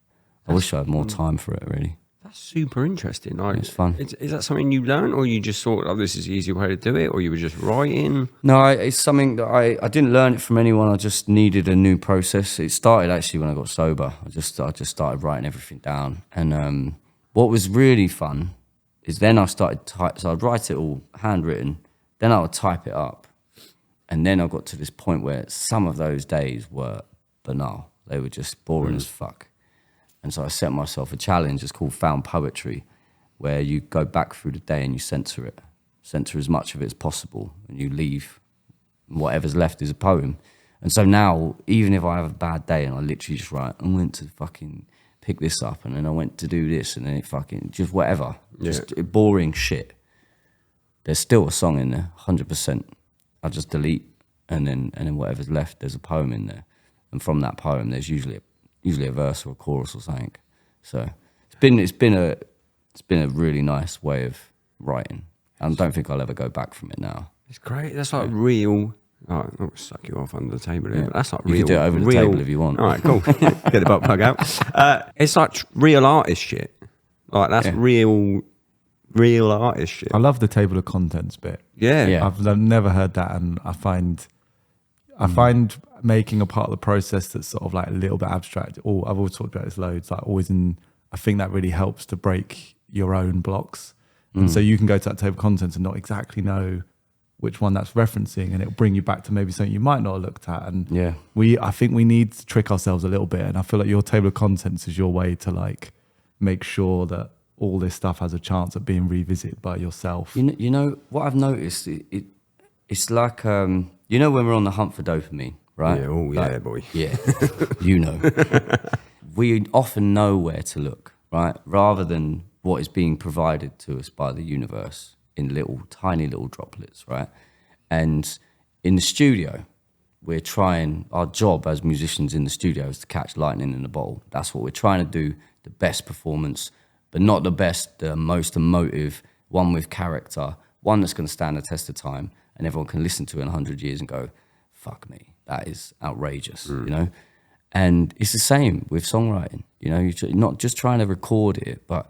I wish I had more time for it, really. That's super interesting. Like, It's fun. Is that something you learned, or you just thought, oh, this is the easy way to do it, or you were just writing? No, it's something that I didn't learn it from anyone. I just needed a new process. It started actually when I got sober. I just started writing everything down. And what was really fun is then I started so I'd write it all handwritten, then I would type it up. And then I got to this point where some of those days were banal. They were just boring as fuck. And so I set myself a challenge. It's called Found Poetry, where you go back through the day and you censor as much of it as possible, and you leave whatever's left is a poem. And so now, even if I have a bad day and I literally just write, I went to fucking pick this up, and then I went to do this, and then it fucking, just whatever. Just boring shit. There's still a song in there, 100%. I just delete, and then whatever's left, there's a poem in there. And from that poem, there's usually a verse or a chorus or something. So it's been a really nice way of writing. And I don't think I'll ever go back from it now. It's great. That's like real. Oh, I'll suck you off under the table here, but that's like You real. can do it over the table if you want. All right, cool. Get the butt plug out. It's like real artist shit. Like that's real artist shit. I love the table of contents bit. Yeah. I've never heard that, and I find making a part of the process that's sort of like a little bit abstract. Or I've always talked about this loads. Like I think that really helps to break your own blocks, and so you can go to that table of contents and not exactly know which one that's referencing, and it'll bring you back to maybe something you might not have looked at. And I think we need to trick ourselves a little bit, and I feel like your table of contents is your way to like make sure that all this stuff has a chance of being revisited by yourself. You know what I've noticed? It's like you know when we're on the hunt for dopamine, right? Yeah, yeah, boy. Yeah, you know. We often know where to look, right? Rather than what is being provided to us by the universe in tiny little droplets, right? And in the studio, we're trying, our job as musicians in the studio is to catch lightning in a bottle. That's what we're trying to do, the best performance, but not the best, the most emotive, one with character, one that's going to stand the test of time, and everyone can listen to it in 100 years and go, fuck me, that is outrageous, you know? And it's the same with songwriting, you know, you're not just trying to record it, but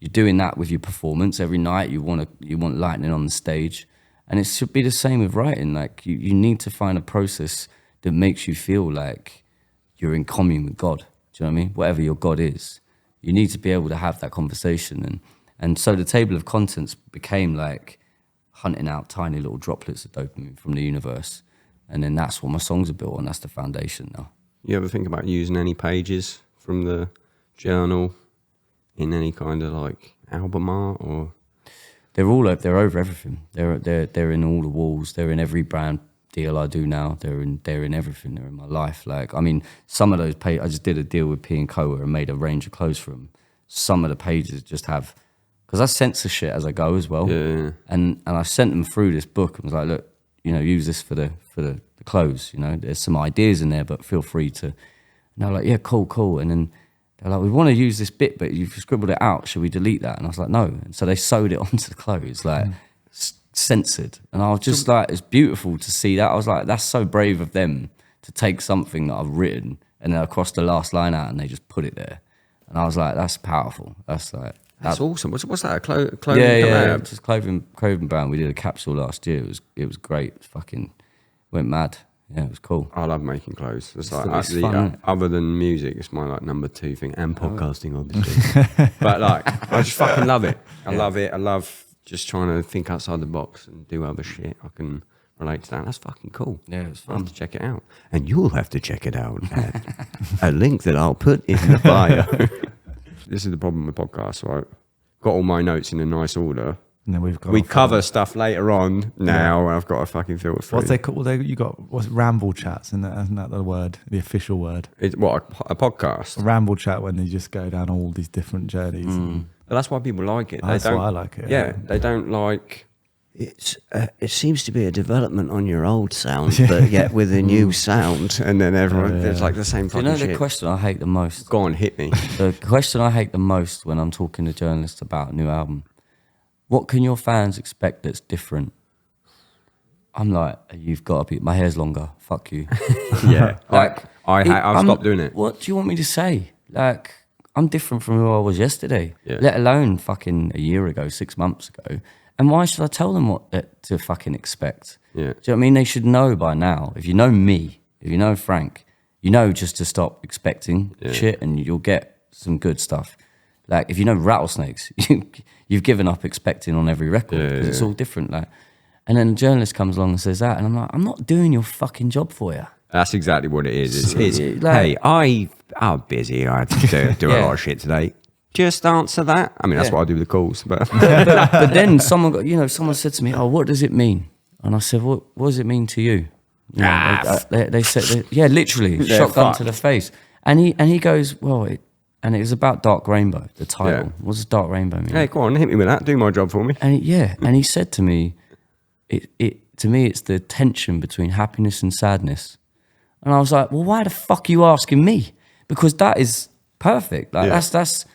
you're doing that with your performance every night. You want lightning on the stage, and it should be the same with writing. Like you need to find a process that makes you feel like you're in commune with God. Do you know what I mean? Whatever your God is, you need to be able to have that conversation. And so the table of contents became like hunting out tiny little droplets of dopamine from the universe. And then that's what my songs are built on. That's the foundation now. You ever think about using any pages from the journal in any kind of like album art, or? They're over everything. They're in all the walls. They're in every brand deal I do now. They're in everything. They're in my life. Like, I mean, some of those pages, I just did a deal with P and Co and made a range of clothes for them. Some of the pages just have, because I censor shit as I go as well. Yeah. And I sent them through this book and was like, look, you know, use this for the clothes. You know, there's some ideas in there, but feel free to. And they're like, yeah, cool. And then they're like, we want to use this bit, but you've scribbled it out. Should we delete that? And I was like, no. And so they sewed it onto the clothes, like censored. And I was just like, it's beautiful to see that. I was like, that's so brave of them to take something that I've written and then I crossed the last line out and they just put it there. And I was like, that's powerful. That's awesome. What's that? A clothing collab? Just clothing brand. We did a capsule last year. It was great. It fucking went mad. Yeah, it was cool. I love making clothes. It's like it's fun, other than music, it's my like number 2 thing, and podcasting, obviously. But like, I just fucking love it. I love it. I love just trying to think outside the box and do other shit. I can relate to that. That's fucking cool. Yeah, it was I'll fun. have to check it out, and you'll have to check it out at a link that I'll put in the bio. This is the problem with podcasts, right? Got all my notes in a nice order. And then we've got We cover stuff later on now, and I've got to fucking filter through. What's they called? You got what's ramble chats? Isn't that the word? The official word? It's what a podcast. A ramble chat when you just go down all these different journeys. But that's why people like it. That's why I like it. Yeah, they don't like. It seems to be a development on your old sound, but yet with a new sound, and then everyone it's like the same Do you fucking know shit. the question I hate the most? Go on, hit me. The question I hate the most when I'm talking to journalists about a new album. What can your fans expect that's different? I'm like, you've got to be. My hair's longer. Fuck you. Yeah, Like, I've stopped doing it. What do you want me to say? Like, I'm different from who I was yesterday, Yeah. let alone fucking a year ago, 6 months ago. And why should I tell them what to fucking expect? Yeah. Do you know what I mean? They should know by now. If you know me, if you know Frank, you know just to stop expecting shit and you'll get some good stuff. Like, if you know Rattlesnakes, you've given up expecting on every record because it's all different. Like, and then a journalist comes along and says that, and I'm like, I'm not doing your fucking job for you. That's exactly what it is. It's Like- hey, I'm busy. I had to do a lot of shit today. Just answer that. I mean, that's what I do with the calls. But But then someone said to me, "Oh, what does it mean?" And I said, "What does it mean to you?" You know, they said, "Yeah, literally, shotgun to the face." And he goes, "Well," and it was about Dark Rainbow. The title. Yeah. What does Dark Rainbow mean? hey, go on, hit me with that. Do my job for me. And he said to me, to me, it's the tension between happiness and sadness. And I was like, well, why the fuck are you asking me? Because that is perfect. Like that's.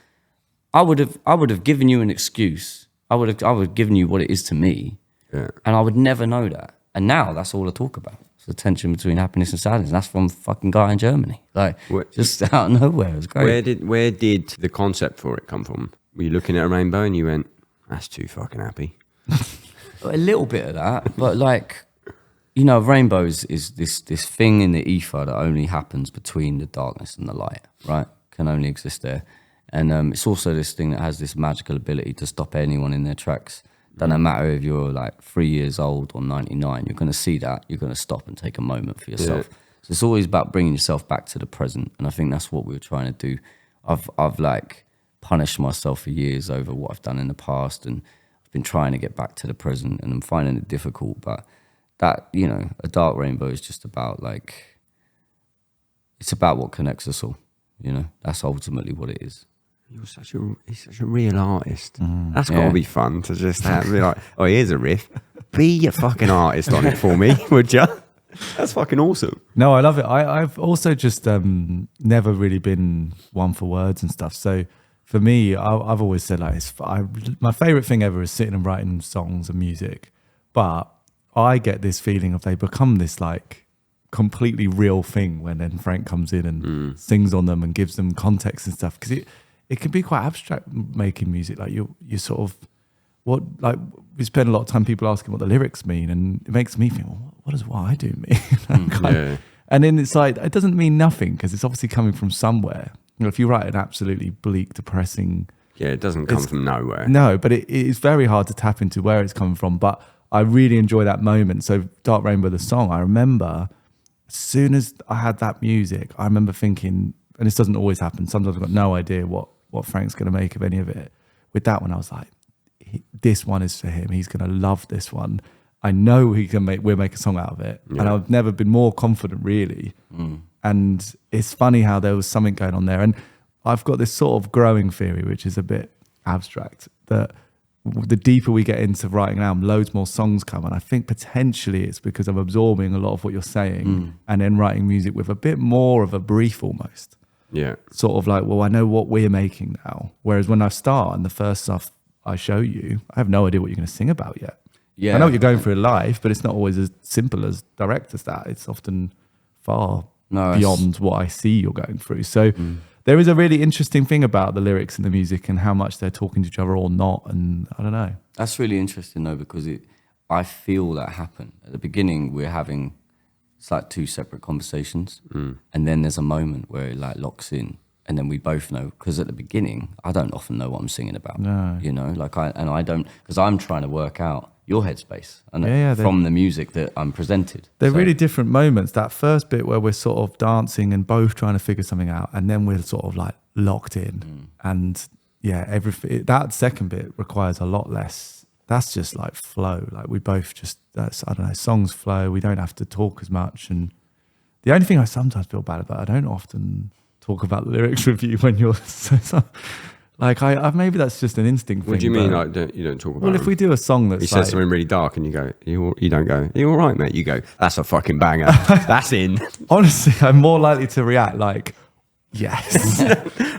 I would have given you an excuse. I would have given you what it is to me, and I would never know that. And now that's all I talk about. It's the tension between happiness and sadness. And that's from fucking guy in Germany, like just out of nowhere. It was great. Where did the concept for it come from? Were you looking at a rainbow and you went, "That's too fucking happy"? A little bit of that, but like, you know, rainbows is this thing in the ether that only happens between the darkness and the light, right? Can only exist there. And it's also this thing that has this magical ability to stop anyone in their tracks. Doesn't matter if you're like 3 years old or 99, you're going to see that. You're going to stop and take a moment for yourself. Yeah. So it's always about bringing yourself back to the present. And I think that's what we were trying to do. I've like punished myself for years over what I've done in the past. And I've been trying to get back to the present and I'm finding it difficult. But that, you know, a dark rainbow is just about like, it's about what connects us all. You know, that's ultimately what it is. He's such a real artist. That's got to be fun to just be like, oh, here's a riff. Be a fucking artist on it for me, would you? That's fucking awesome. No, I love it. I've also just never really been one for words and stuff. So for me, I've always said like my favorite thing ever is sitting and writing songs and music, but I get this feeling of they become this like completely real thing when then Frank comes in and sings on them and gives them context and stuff, because it can be quite abstract making music. Like you sort of we spend a lot of time people asking what the lyrics mean, and it makes me think, well, what does what I do mean? And then it's like it doesn't mean nothing because it's obviously coming from somewhere. You know, if you write an absolutely bleak, depressing, it doesn't come from nowhere. No, but it is very hard to tap into where it's coming from. But I really enjoy that moment. So Dark Rainbow, the song, I remember as soon as I had that music, I remember thinking, and this doesn't always happen, sometimes I've got no idea what Frank's going to make of any of it. With that one, I was like, this one is for him. He's going to love this one. I know we'll make a song out of it. Yeah. And I've never been more confident, really. And it's funny how there was something going on there. And I've got this sort of growing theory, which is a bit abstract, that the deeper we get into writing an album, loads more songs come. And I think potentially it's because I'm absorbing a lot of what you're saying and then writing music with a bit more of a brief almost. Yeah. Sort of like, well, I know what we're making now. Whereas when I start and the first stuff I show you, I have no idea what you're going to sing about yet. Yeah. I know what you're going through in life, but it's not always as simple as direct as that. It's often far beyond what I see you're going through. So there is a really interesting thing about the lyrics and the music and how much they're talking to each other or not. And I don't know. That's really interesting though, because I feel that happen. At the beginning, it's like two separate conversations. And then there's a moment where it like locks in. And then we both know, because at the beginning, I don't often know what I'm singing about. No. You know, like I don't, because I'm trying to work out your headspace and from the music that I'm presented. They're really different moments. That first bit where we're sort of dancing and both trying to figure something out, and then we're sort of like locked in. And everything. That second bit requires a lot less. That's just like flow. Like we both I don't know, songs flow. We don't have to talk as much. And the only thing I sometimes feel bad about, I don't often talk about the lyrics with you when you're like maybe that's just an instinct thing. What do you mean like you don't talk about if we do a song that's he says something really dark and you go you don't go, are you all right mate? You go, that's a fucking banger. That's in. Honestly, I'm more likely to react like yes.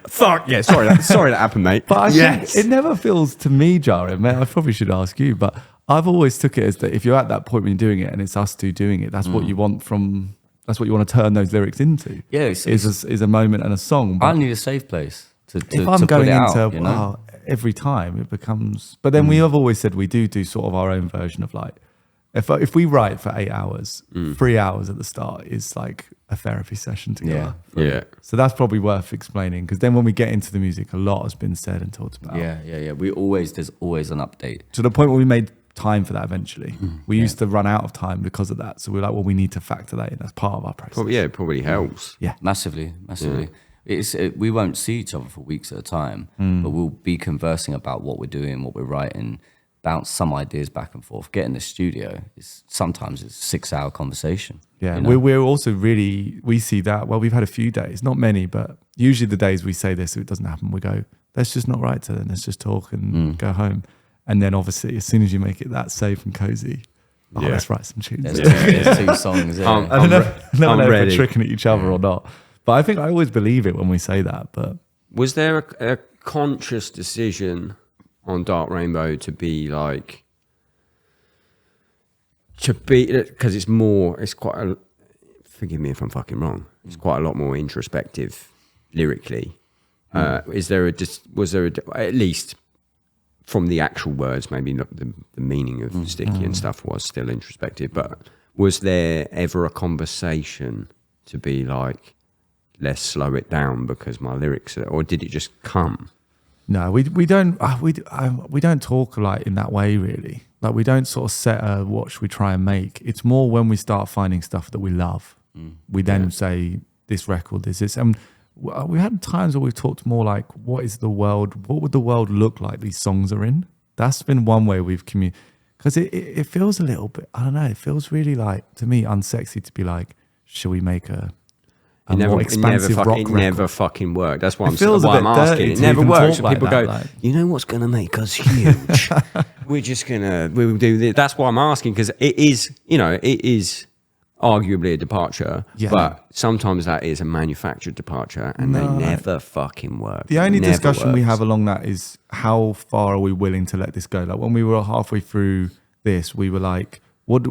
Fuck yeah, sorry that happened mate. But it never feels to me jarring, man. I probably should ask you, but I've always took it as that if you're at that point when you're doing it and it's us two doing it, that's what you want from. That's what you want to turn those lyrics into. Yeah, is a moment and a song. I need a safe place to if I'm going put it into out, you know? every time it becomes. But then we have always said we do sort of our own version of like if we write for 8 hours, 3 hours at the start is like a therapy session together. Yeah. So that's probably worth explaining, because then when we get into the music, a lot has been said and talked about. Yeah. There's always an update to the point where we made time for that eventually. We used to run out of time because of that, so we're like, well, we need to factor that in as part of our process. It probably helps. Massively. We won't see each other for weeks at a time, but we'll be conversing about what we're doing, what we're writing, bounce some ideas back and forth. Get in the studio, sometimes it's a 6-hour conversation. You know? We're also really, we see that, well, we've had a few days, not many, but usually the days we say this, if it doesn't happen, we go, let's just not write to them, let's just talk and go home. And then obviously, as soon as you make it that safe and cozy, let's write some tunes. There's two songs. I don't know if we're tricking at each other or not. But I think I always believe it when we say that. But was there a conscious decision on Dark Rainbow to be like, because it's quite a, forgive me if I'm fucking wrong, it's quite a lot more introspective lyrically. Was there at least from the actual words, maybe not the meaning of Sticky and stuff was still introspective, but was there ever a conversation to be like, let's slow it down because my lyrics are, or did it just come? No, we don't talk like in that way really. Like we don't sort of set a what should we try and make. It's more when we start finding stuff that we love, we then say this record is this. And we had times where we've talked more like, what would the world look like these songs are in? That's been one way we've communicated, because it feels a little bit, I don't know, it feels really like, to me, unsexy to be like, should we make a more expansive rock record? It never fucking worked. That's why I'm asking. It never works. And people go, like, you know what's going to make us huge? We'll do this. That's why I'm asking, because it is, arguably a departure, Yeah. but sometimes that is a manufactured departure, and they never fucking work. The only It never discussion we works. have along that is how far are we willing to let this go? Like when we were halfway through this, we were like, what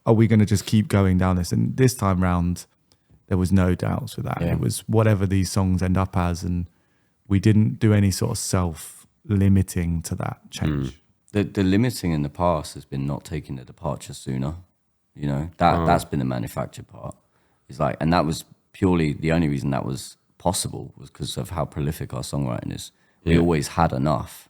are we going to just keep going down this? And this time round, there was no doubts with that. Yeah. It was whatever these songs end up as, and we didn't do any sort of self-limiting to that change. The limiting in the past has been not taking the departure sooner. You know, that's been the manufactured part. It's like, and that was purely the only reason that was possible was because of how prolific our songwriting is. We always had enough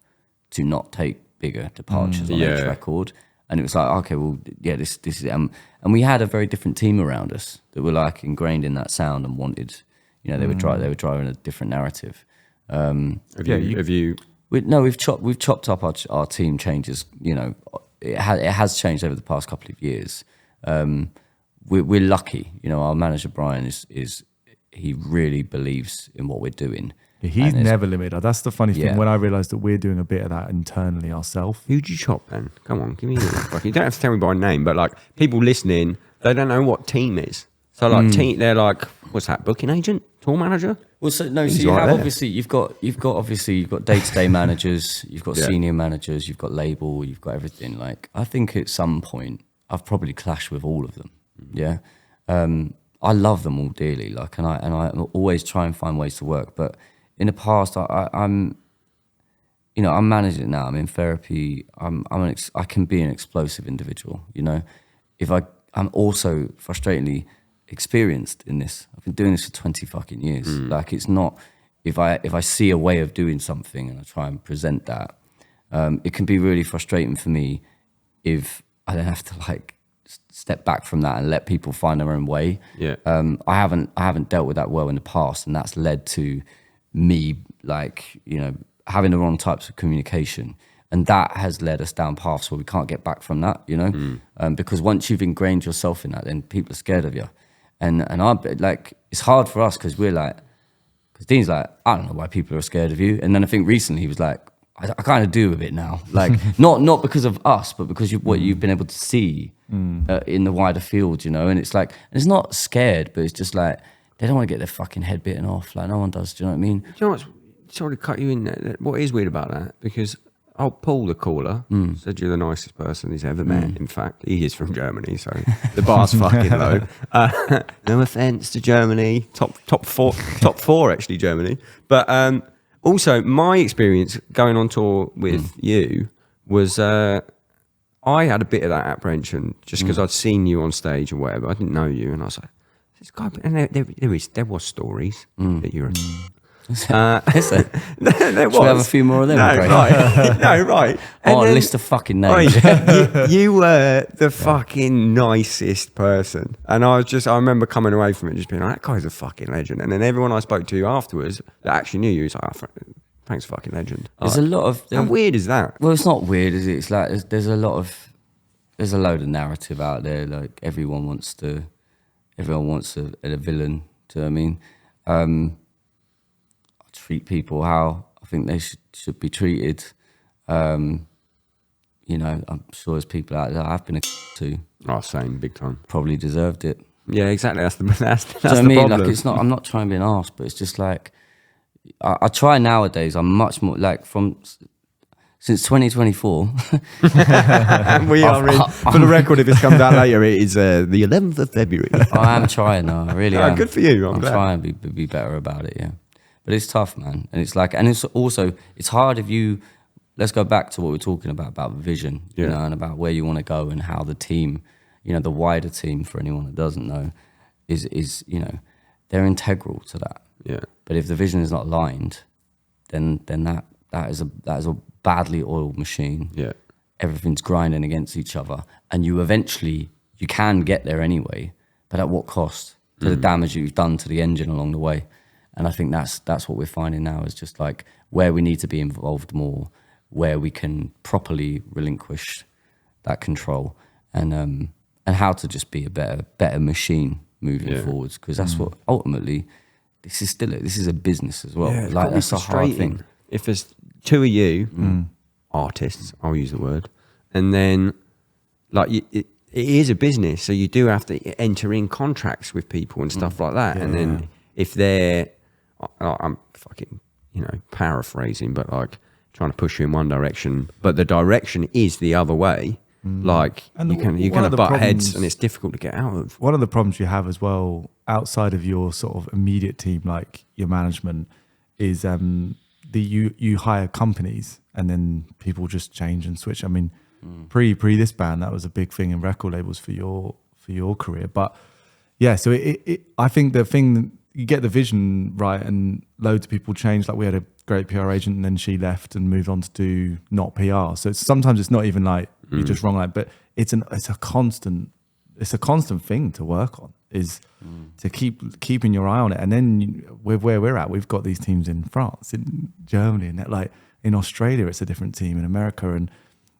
to not take bigger departures on each record. And it was like, okay, well, yeah, this is, and we had a very different team around us that were like ingrained in that sound and wanted, you know, they were driving a different narrative. Have you? We've chopped up our team changes. You know, it has changed over the past couple of years. We're lucky, you know. Our manager Brian is he really believes in what we're doing. He's never limited. That's the funny thing. Yeah. When I realised that we're doing a bit of that internally ourselves. Who'd you chop then? Come on, give me. You don't have to tell me by name, but like people listening, they don't know what team is. So like team, they're like, what's that? Booking agent, tour manager? Well, so no, He's so you right have there. obviously you've got day-to-day managers, you've got senior managers, you've got label, you've got everything. Like I think at some point I've probably clashed with all of them. Yeah, I love them all dearly. Like, and I always try and find ways to work. But in the past, I'm managing now. I'm in therapy. I can be an explosive individual. You know, I'm also frustratingly experienced in this. I've been doing this for 20 fucking years. Like it's not, if I see a way of doing something and I try and present that, it can be really frustrating for me if I don't have to like step back from that and let people find their own way. Yeah. I haven't dealt with that well in the past, and that's led to me like, you know, having the wrong types of communication. And that has led us down paths where we can't get back from that, you know, because once you've ingrained yourself in that, then people are scared of you. And I like, it's hard for us because we're like, because Dean's like, I don't know why people are scared of you. And then I think recently he was like, I kind of do a bit now, like not because of us, but because what you've been able to see in the wider field, you know. And it's like, and it's not scared, but it's just like they don't want to get their fucking head bitten off, like no one does. Do you know what I mean? Do you know what's, sorry to cut you in there, what is weird about that? Because Paul, the caller, said you're the nicest person he's ever met. In fact, he is from Germany, so the bar's fucking low. No offense to Germany, top four actually, Germany. But also, my experience going on tour with you was I had a bit of that apprehension just because I'd seen you on stage or whatever. I didn't know you, and I was like, "This guy." And there was stories that you're. There was. Should we have a few more of them? No, Craig? right. No, right. Oh, And a then- list of fucking Oh, names. yeah. you were the fucking nicest person. And I remember coming away from it just being like, that guy's a fucking legend. And then everyone I spoke to afterwards that actually knew you was like, oh, thanks, fucking legend. There's a lot of. How weird is that? Well, it's not weird, is it? It's like there's a load of narrative out there. Like everyone wants a villain. Do you know what I mean? I treat people how I think they should be treated. You know, I'm sure there's people out there I've been a to, Oh, same, big time. probably deserved it. Yeah, exactly. That's Do you know what I the mean? problem. Like it's not. I'm not trying to be an arse, but it's just like I try nowadays. I'm much more like since 2024. we are in, for the record, if this comes out later, it is the 11th of February. I am trying now. I really am. Good for you. I'm glad. trying to be better about it. Yeah, but it's tough, man. And it's like, and it's also it's hard if you. Let's go back to what we were talking about vision, you know, and about where you want to go and how the team, you know, the wider team, for anyone that doesn't know, is you know, they're integral to that. Yeah. But if the vision is not aligned, then that is a badly oiled machine. Yeah. Everything's grinding against each other, and you can get there anyway, but at what cost? To the damage you've done to the engine along the way. And I think that's what we're finding now is just like where we need to be involved more, where we can properly relinquish that control, and how to just be a better machine moving forwards, because that's what ultimately this is a business as well. Yeah, it's like gotta be that's a hard frustrating. thing. If there's two of you, artists, I'll use the word, and then like it is a business, so you do have to enter in contracts with people and stuff like that. And then if they're, I'm fucking, paraphrasing, but like trying to push you in one direction, but the direction is the other way. Like And you're one going of to the butt heads, problems- and it's difficult to get out of. One of the problems you have as well, outside of your sort of immediate team, like your management, is you hire companies and then people just change and switch. I mean, pre this band, that was a big thing in record labels for your career. But yeah, so I think the thing, you get the vision right, and loads of people change. Like we had a great PR agent, and then she left and moved on to do not PR. So sometimes it's not even like you're just wrong, like, but it's a constant thing to work on, is to keeping your eye on it. And then with where we're at, we've got these teams in France, in Germany, and like in Australia, it's a different team, in America, and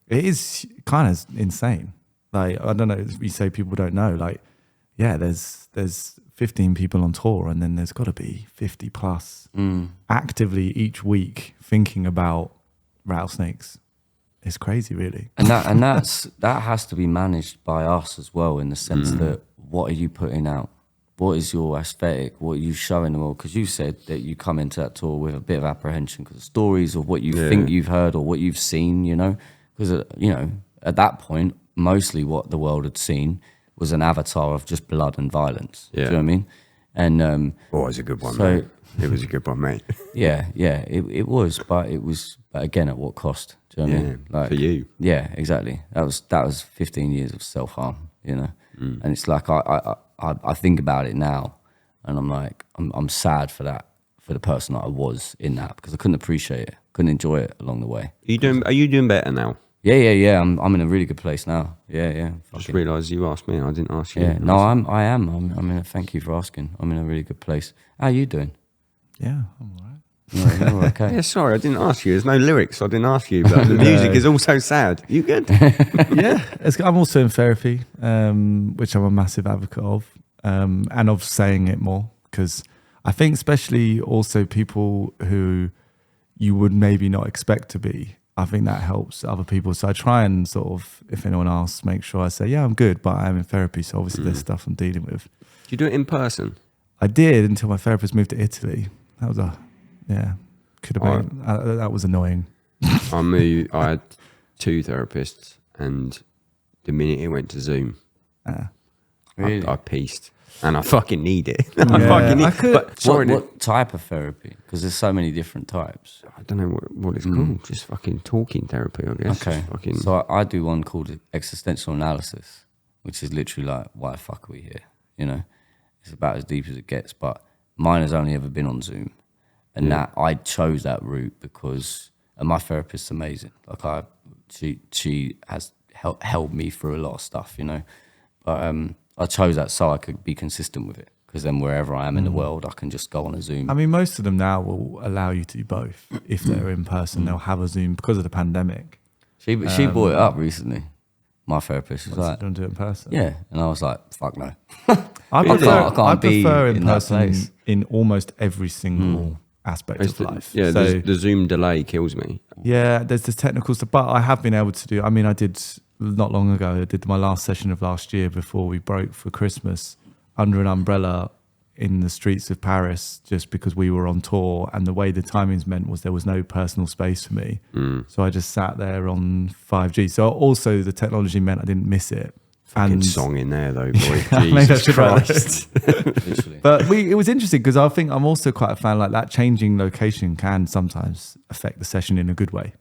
it is kind of insane. Like, I don't know, you say people don't know, like, yeah, there's 15 people on tour, and then there's got to be 50 plus actively each week thinking about Rattlesnakes. It's crazy, really. And that has to be managed by us as well, in the sense that what are you putting out? What is your aesthetic? What are you showing them all? Because you said that you come into that tour with a bit of apprehension because of stories of what you think you've heard or what you've seen, Because, at that point, mostly what the world had seen was an avatar of just blood and violence. Do you know what I mean? And It was a good one, so- mate. It was a good one, mate. yeah, it was, but again, at what cost? Do you know what I mean? Like, for you. Yeah, exactly. That was 15 years of self-harm, And it's like I think about it now, and I'm like, I'm sad for that, for the person that I was in that, because I couldn't appreciate it, couldn't enjoy it along the way. Are you doing better now? Yeah. I'm in a really good place now. Yeah. Just realised you asked me. I didn't ask you. Yeah. No, I am. Thank you for asking. I'm in a really good place. How are you doing? Yeah, I'm all right. You're okay. Yeah, sorry, I didn't ask you. There's no lyrics, so I didn't ask you. But the music is also sad. You good? Yeah, I'm also in therapy, which I'm a massive advocate of, and of saying it more, because I think especially also people who you would maybe not expect to be, I think that helps other people. So I try and sort of, if anyone asks, make sure I say, yeah, I'm good, but I'm in therapy, so obviously there's stuff I'm dealing with. Do you do it in person? I did until my therapist moved to Italy. That was could have been, that was annoying. I had 2 therapists, and the minute it went to Zoom, Really? I pieced. And I fucking need it. I Yeah, fucking need I could- But sorry, What type of therapy? Because there's so many different types. I don't know what it's called. Just fucking talking therapy, I guess. Okay. Just fucking, So I do one called existential analysis, which is literally like, why the fuck are we here? It's about as deep as it gets. But mine has only ever been on Zoom. And that I chose that route because, and my therapist's amazing. Like she has helped me through a lot of stuff, But I chose that so I could be consistent with it. Because then wherever I am in the world, I can just go on a Zoom. I mean, most of them now will allow you to do both. If they're in person, they'll have a Zoom because of the pandemic. She brought it up recently. My therapist was So like, don't do it in person. yeah, and I was like, fuck no. I can't be prefer in in that person place. in almost every single aspect it's of the, life. yeah, So, the Zoom delay kills me. yeah, there's this technical stuff, but I have been able to do. I mean, I did not long ago. I did my last session of last year before we broke for Christmas under an umbrella in the streets of Paris, just because we were on tour, and the way the timings meant was there was no personal space for me. So I just sat there on 5G. So also the technology meant I didn't miss it. Fucking song in there though, boy. Maybe I Jesus should write Christ. Literally. But it was interesting because I think I'm also quite a fan, like that changing location can sometimes affect the session in a good way.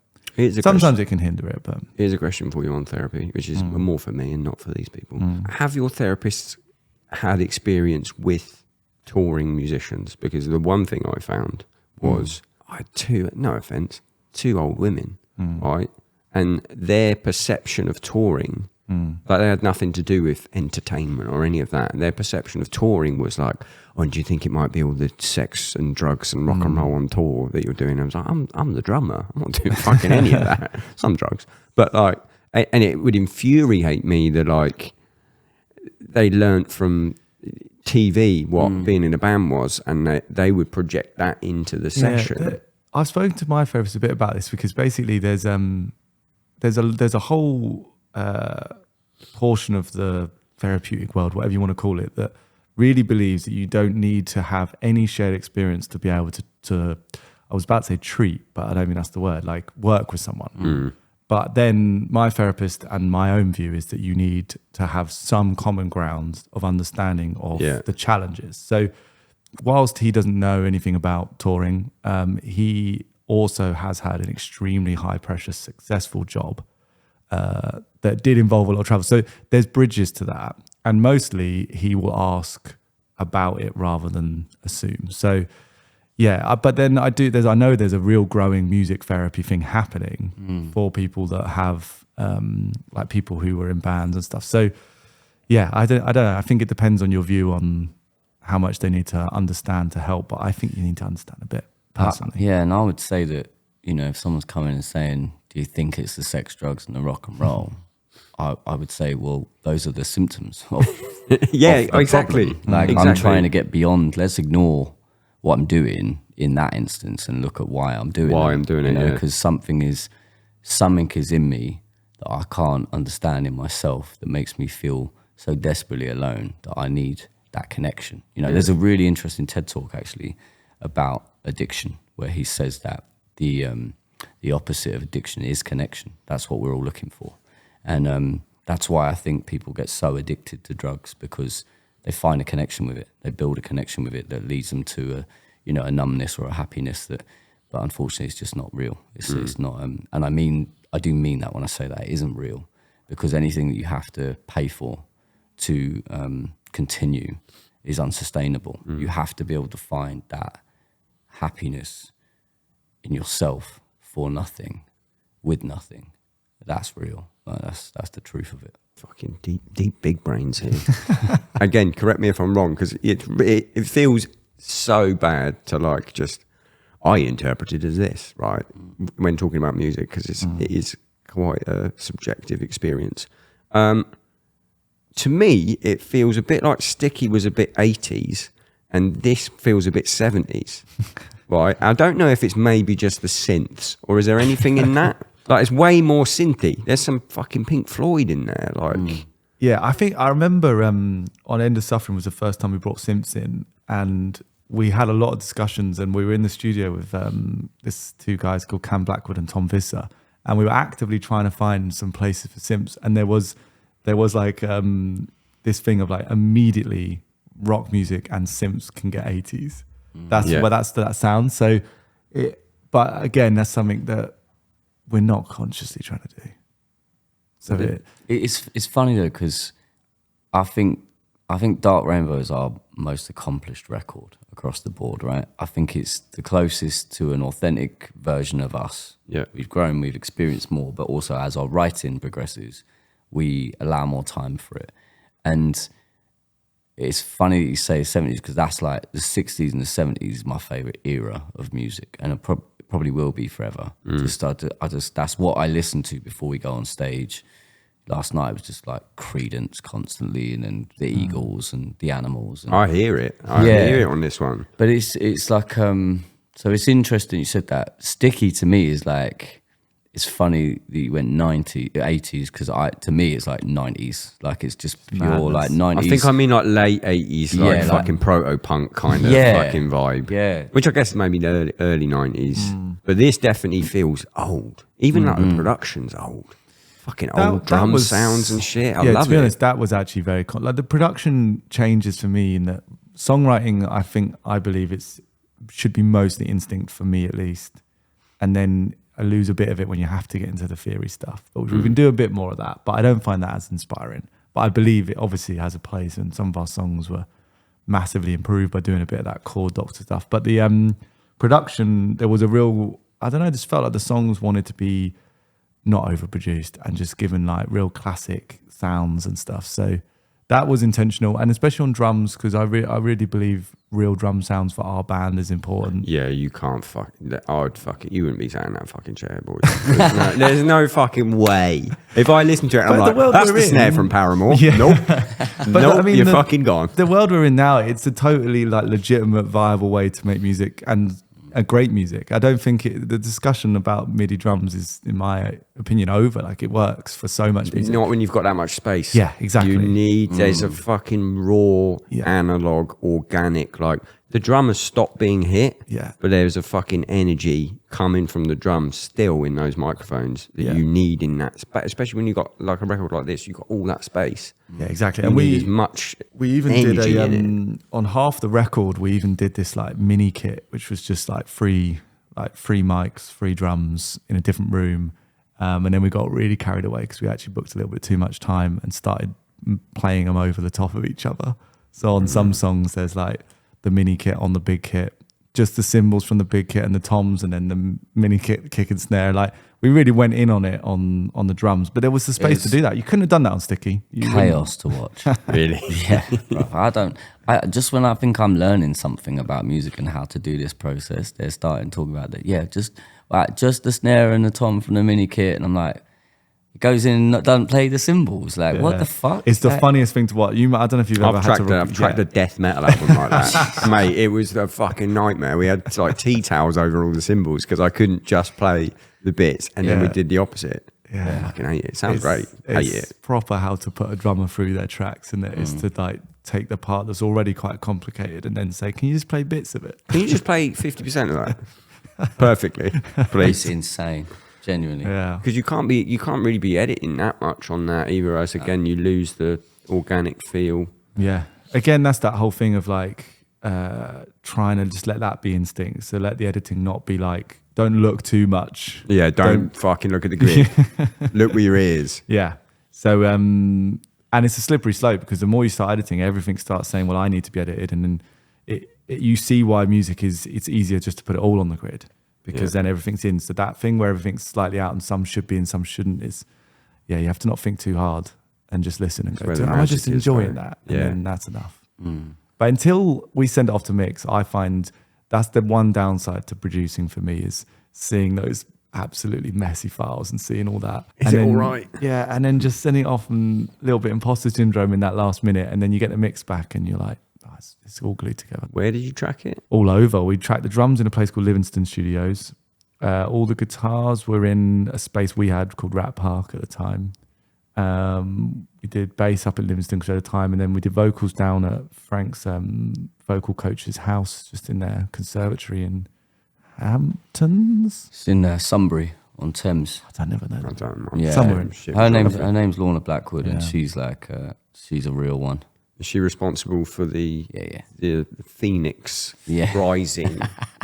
Sometimes it can hinder it, but Here's a question for you on therapy, which is more for me and not for these people. Have your therapists had experience with touring musicians? Because the one thing I found was I had 2, no offense, 2 old women, right? And their perception of touring, like they had nothing to do with entertainment or any of that. Their perception of touring was like, oh, do you think it might be all the sex and drugs and rock and roll on tour that you're doing? I was like, I'm the drummer. I'm not doing fucking any of that. Some drugs. But like, and it would infuriate me that like they learnt from TV what being in a band was, and they would project that into the session. I've spoken to my therapist a bit about this because basically there's a whole portion of the therapeutic world, whatever you want to call it, that really believes that you don't need to have any shared experience to be able to I was about to say treat, but I don't think that's the word, like work with someone. But then my therapist and my own view is that you need to have some common grounds of understanding of the challenges. So whilst he doesn't know anything about touring, he also has had an extremely high pressure, successful job that did involve a lot of travel. So there's bridges to that. And mostly he will ask about it rather than assume. So yeah, but then I know there's a real growing music therapy thing happening for people that have like people who were in bands and stuff. So yeah, I don't know. I think it depends on your view on how much they need to understand to help. But I think you need to understand a bit personally. Yeah, and I would say that, you know, if someone's coming and saying, do you think it's the sex, drugs and the rock and roll? I would say, well, those are the symptoms of exactly. Like I'm trying to get beyond, let's ignore what I'm doing in that instance and look at why I'm doing it. Because something is in me that I can't understand in myself that makes me feel so desperately alone that I need that connection. You know, there's a really interesting TED talk actually about addiction where he says that the opposite of addiction is connection. That's what we're all looking for. And that's why I think people get so addicted to drugs, because they find a connection with it. They build a connection with it that leads them to a numbness or a happiness but unfortunately it's just not real. It's not, and I do mean that when I say that. It isn't real, because anything that you have to pay for to continue is unsustainable. You have to be able to find that happiness in yourself for nothing, with nothing. That's real. That's the truth of it. Fucking deep big brains here. Again, correct me if I'm wrong, because it feels so bad to like just, I interpret it as this, right? When talking about music, because it is quite a subjective experience. To me, it feels a bit like Sticky was a bit 80s and this feels a bit 70s, right? I don't know if it's maybe just the synths, or is there anything in that? Like, it's way more synthy. There's some fucking Pink Floyd in there. Like, yeah, I remember on End of Suffering was the first time we brought synths in, and we had a lot of discussions, and we were in the studio with this two guys called Cam Blackwood and Tom Visser, and we were actively trying to find some places for synths, and there was like this thing of like immediately rock music and synths can get 80s. That's where that sounds. So, but again, that's something that we're not consciously trying to do. So it's funny though, because I think Dark Rainbow is our most accomplished record across the board, right? I think it's the closest to an authentic version of us. Yeah, we've grown, we've experienced more, but also as our writing progresses, we allow more time for it. And it's funny that you say 70s, because that's like the 60s and the 70s is my favorite era of music, and it probably will be forever. That's what I listen to before we go on stage. Last night was just like Credence constantly, and then the Eagles and the Animals. And, I hear it. I hear it on this one. But it's like so it's interesting you said that. Sticky to me is like, it's funny that you went 80s, because to me it's like 90s. Like it's just pure like 90s. I think I mean like late 80s, like fucking proto-punk kind of fucking vibe. Yeah. Which I guess maybe the early 90s. But this definitely feels old. Even like the production's old. Fucking old drum sounds and shit. I love it. To be honest, that was actually very like the production changes for me in that songwriting. I believe should be mostly instinct for me at least, and then I lose a bit of it when you have to get into the theory stuff. But we can do a bit more of that. But I don't find that as inspiring. But I believe it obviously has a place, and some of our songs were massively improved by doing a bit of that chord doctor stuff. But the production, there was a real, I don't know, just felt like the songs wanted to be not overproduced and just given like real classic sounds and stuff. So that was intentional, and especially on drums, because I really believe real drum sounds for our band is important. Yeah, you can't I'd fuck it. You wouldn't be saying that fucking chair, boys. There's no fucking way. If I listen to it, I'm like, that's the snare from Paramore. Yeah. Nope. Nope, I mean, you're fucking gone. The world we're in now, it's a totally like legitimate, viable way to make music, and a great music. I don't think the discussion about MIDI drums is, in my opinion, over. Like, it works for so much music. Not when you've got that much space. Yeah, exactly. You need, there's a fucking raw, analog, organic, like the drummers stop being hit, but there's a fucking energy coming from the drums still in those microphones that you need in that space, especially when you've got like a record like this, you've got all that space. Yeah, exactly. You and need as much we even did energy on half the record, we even did this like mini kit, which was just like free mics, free drums in a different room. And then we got really carried away because we actually booked a little bit too much time and started playing them over the top of each other. So on some songs, there's like the mini kit on the big kit, just the cymbals from the big kit and the toms, and then the mini kit, kick and snare. Like, we really went in on it on the drums, but there was the space to do that. You couldn't have done that on Sticky. Chaos to watch. Really? Yeah. Just when I think I'm learning something about music and how to do this process, they're starting talking about that. Yeah, just the snare and the tom from the mini kit, and I'm like, it goes in and doesn't play the cymbals. Like, what the fuck? It's the funniest thing to watch. I don't know if you've ever had to... I've tracked a death metal album like that. Mate, it was a fucking nightmare. We had like tea towels over all the cymbals because I couldn't just play the bits, and then we did the opposite. Yeah. I fucking hate it. It sounds great. Hate It's it. proper how to put a drummer through their tracks, and it is to like take the part that's already quite complicated and then say, can you just play bits of it? Can you just play 50% of that? Perfectly, please. It's insane. Genuinely. Yeah. Because you can't really be editing that much on that either, else again you lose the organic feel. Yeah. Again, that's that whole thing of like trying to just let that be instinct. So let the editing not be like, don't look too much. Yeah, don't fucking look at the grid. Look with your ears. Yeah. So and it's a slippery slope, because the more you start editing, everything starts saying, well, I need to be edited, and then you see why music it's easier just to put it all on the grid, because then everything's in. So that thing where everything's slightly out and some should be and some shouldn't is, you have to not think too hard and just listen and go, am I just enjoying that? And then that's enough. But until we send it off to mix, I find that's the one downside to producing for me, is seeing those absolutely messy files and seeing all that. Is it all right? Yeah, and then just sending it off and a little bit imposter syndrome in that last minute, and then you get the mix back and you're like, oh, it's all glued together. Where did you track it? All over. We tracked the drums in a place called Livingston Studios. All the guitars were in a space we had called Rat Park at the time. We did bass up at Livingston at the time, and then we did vocals down at Frank's vocal coach's house, just in their conservatory in Hamptons. It's in Sunbury on Thames. I never know. I don't know. Yeah. Somewhere in Her name's Lorna Blackwood, and she's like she's a real one. Is she responsible for the Phoenix rising?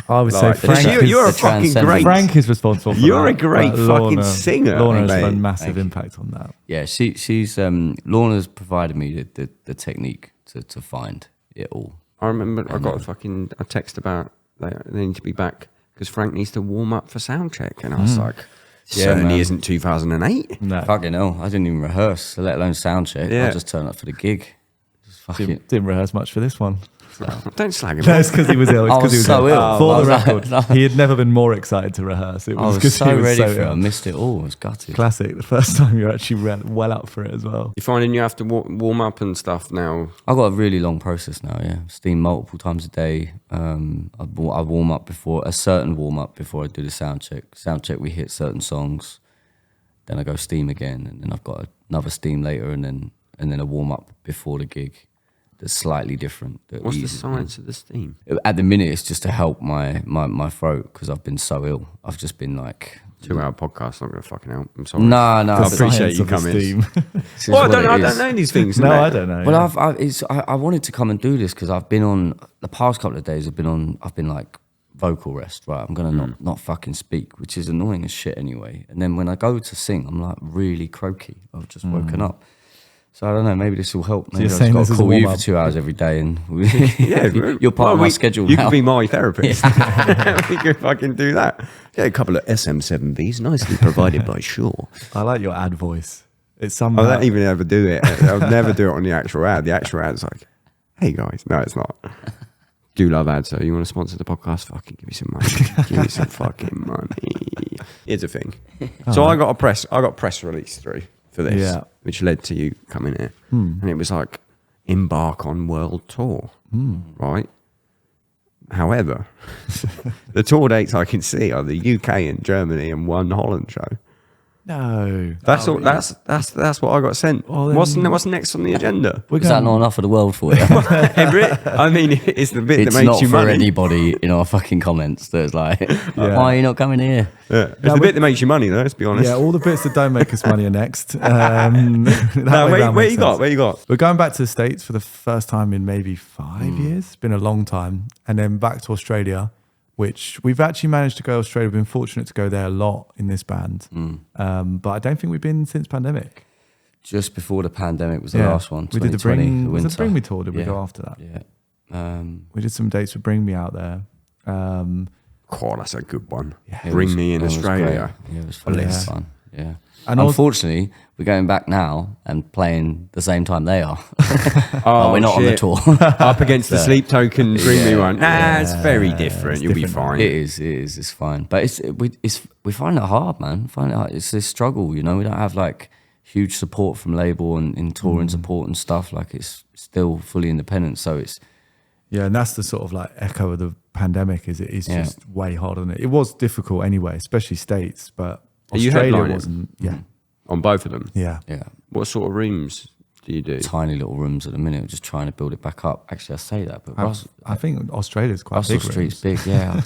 I would say Frank. You're a fucking great. Frank is responsible for You're that. a great fucking singer. Lorna's had a massive impact on that. Yeah, she's Lorna's provided me the technique to find it all. I remember I got a text about they need to be back because Frank needs to warm up for sound check, and I was like, certainly isn't 2008. No. Fucking hell, I didn't even rehearse, let alone sound check. I just turned up for the gig. Didn't rehearse much for this one. Don't slag him. No, it's because he was ill. I was so ill. For the record, he had never been more excited to rehearse. It was I was so ready for it. Ill. I missed it all. I was gutted. Classic. The first time you actually ran well up for it as well. You're finding you have to warm up and stuff now? I've got a really long process now, Steam multiple times a day. I warm up before, a certain warm up before I do the sound check. Sound check, we hit certain songs. Then I go steam again. And then I've got another steam later, and then a warm up before the gig. That's slightly different. What's the science of the steam? At the minute, it's just to help my throat, because I've been so ill. I've just been like... 2-hour podcast, not going to fucking help. I'm sorry. No. I appreciate you coming. Well, I don't know these things. No, I don't know. Well, I wanted to come and do this because I've been on... The past couple of days, I've been like vocal rest, right? I'm going to not fucking speak, which is annoying as shit anyway. And then when I go to sing, I'm like really croaky. I've just woken up. So I don't know, maybe this will help. Maybe I've got to call you for 2 hours every day, and you're part of my schedule you now. You could be my therapist. We could fucking do that. Get a couple of SM7Bs, nicely provided by Shaw. I like your ad voice. It's somehow... I don't even ever do it. I'll never do it on the actual ad. The actual ad's like, hey guys. No, it's not. Do love ads, so you want to sponsor the podcast? Fucking give me some money. Give me some fucking money. Here's the thing. So I got press release through for this, which led to you coming here. And it was like, embark on world tour, right? However, the tour dates I can see are the UK and Germany and one Holland show. No. That's all. That's what I got sent. Well, then- What's next on the agenda? We're Is that not enough for the world for you? I mean, it's the bit It's that makes not you for money. anybody in our fucking comments that's like, why are you not coming here? Yeah. It's the bit that makes you money, though. Let's be honest. Yeah, all the bits that don't make us money are next. No, where you got? Where you got? We're going back to the States for the first time in maybe 5 years. It's been a long time. And then back to Australia, which we've actually managed to go to Australia. We've been fortunate to go there a lot in this band. But I don't think we've been since pandemic. Just before the pandemic was the last one. We did the 2020, Bring, was it winter. the Bring Me tour? Did we Yeah. go after that? Yeah. We did some dates with Bring Me out there. Oh, that's a good one. It Bring was- me in it was Australia. great. Yeah, it was fun. It was fun. Yeah. And Unfortunately, we're going back now and playing the same time they are. Oh, we're not on the shit. tour. Up against the Sleep Token Bring Me Yeah. one. Nah, it's very different. it's You'll be different. fine. It is. It's fine. But we find it hard, man. Find it hard. It's this struggle, you know. We don't have like huge support from label and in touring support and stuff. Like it's still fully independent. So it's Yeah, and that's the sort of like echo of the pandemic. Is it is Yeah. just way harder than it. It was difficult anyway, especially States, but Are you Australia headlining? wasn't. Yeah, On both of them. yeah. yeah. What sort of rooms do you do? Tiny little rooms at the minute. We're just trying to build it back up. Actually, I say that, but I think Australia's quite Russell big. Street's rooms. big. Yeah,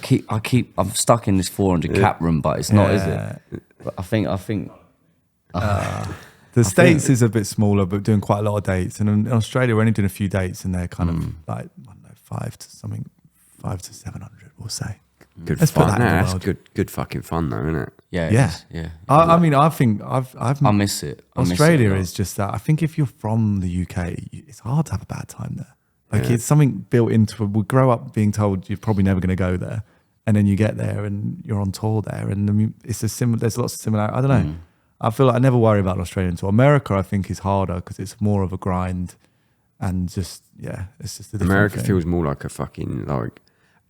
I'm stuck in this 400 cap room, but it's not, is Yeah. it? But I think. The States is a bit smaller, but doing quite a lot of dates. And in Australia, we're only doing a few dates, and they're kind of like I don't know, 5 to 700, we'll say. Good Let's put fun. that in the Nah, that's world. good fucking fun though, isn't it? Yeah, it Yeah. is, yeah. I mean, I think I've I miss it. I miss it a Australia lot. is just that. I think if you're from the UK, it's hard to have a bad time there. Like it's something built into it. We grow up being told you're probably never going to go there, and then you get there and you're on tour there, and I mean, it's a similar. There's lots of similarity. I don't know. I feel like I never worry about Australian tour. America, I think, is harder because it's more of a grind, and just it's just a different America thing. feels more like a fucking like.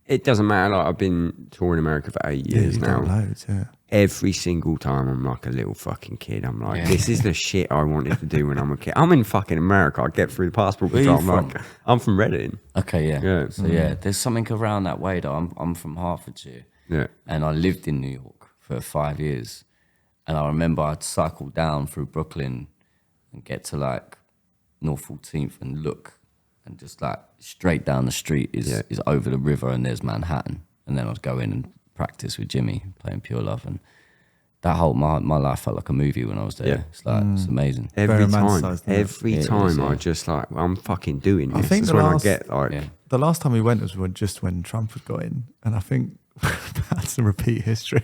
It doesn't matter. Like I've been touring America for 8 Yeah, years you've now. done loads, yeah. Every single time I'm like a little fucking kid. I'm like, Yeah. this is the shit I wanted to do when I'm a kid. I'm in fucking America. I get through the passport Where control. you I'm like, from? I'm from Reading. Okay, yeah. Yeah. So yeah, there's something around that way though. I'm from Hertfordshire. Yeah. And I lived in New York for 5 years. And I remember I'd cycle down through Brooklyn and get to like North 14th and look, and just like straight down the street is over the river and there's Manhattan. And then I'd go in and practice with Jimmy playing Pure Love, and that whole my life felt like a movie when I was there. Yeah. It's like it's amazing. Every time, romanticised, isn't it? every Yeah, it time is, yeah. I just like, I'm fucking doing this. I think That's the when last- I get like, Yeah. The last time we went was when Trump had got in, and I think that's a repeat history.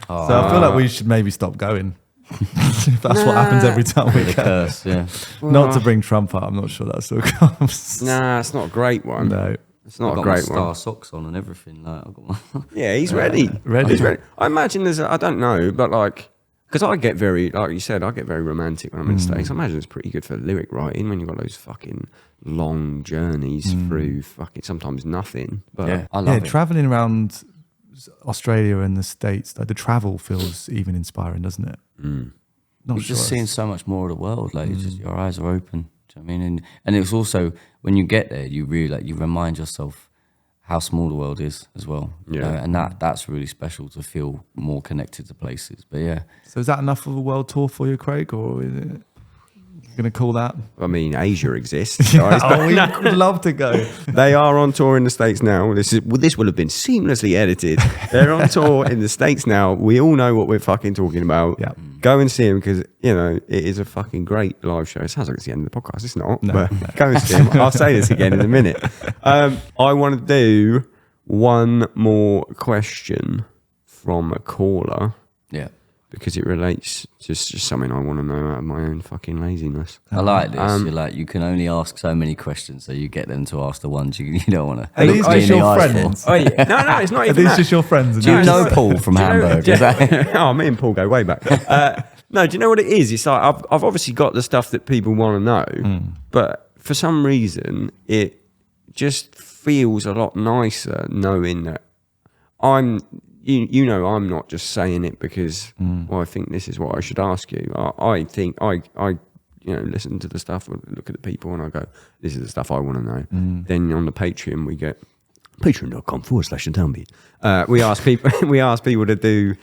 So I feel like we should maybe stop going. If that's what happens every time we The go. curse, yeah. Not to bring Trump up, I'm not sure that still comes. nah, it's not a great one. No. It's not I've a got my great star one. socks on and everything. Like I've got my Yeah, he's ready. ready. He's ready. I imagine I don't know, but like, because I get very, like you said, I get very romantic when I'm in the States. I imagine it's pretty good for lyric writing when you've got those fucking long journeys through fucking sometimes nothing. But yeah. I Yeah, love it. traveling around Australia and the States, like the travel feels even inspiring, doesn't it? Not You're sure. just seeing so much more of the world. Like it's just your eyes are open. Do you know what I mean? And it's also when you get there, you really you remind yourself how small the world is as well. you Yeah. know, and that's really special to feel more connected to places. But yeah, So is that enough of a world tour for you, Craig, or is it going to call that? I mean, Asia exists, guys. Oh, we would love to go. They are on tour in the States now. This will have been seamlessly edited. They're on tour in the States now. We all know what we're fucking talking about. Yeah. Go and see them because, you know, it is a fucking great live show. It sounds like it's the end of the podcast. It's not. But go and see them. I'll say this again in a minute. I want to do one more question from a caller yeah. because it relates to just something I want to know out of my own fucking laziness. I like this. You're like you can only ask so many questions, so you get them to ask the ones you don't want to. Are these just your friends? Oh, yeah. No, it's not Are even these that. just your friends? Do you No, know just- Paul from Hamburg? Is that? Oh, me and Paul go way back. No, do you know what it is? It's like I've obviously got the stuff that people want to know, but for some reason it just feels a lot nicer knowing that I'm not just saying it because I think this is what I should ask you. I think I listen to the stuff, look at the people, and I go, this is the stuff I want to know. Then on the Patreon we get patreon.com/Downbeat. We ask people to do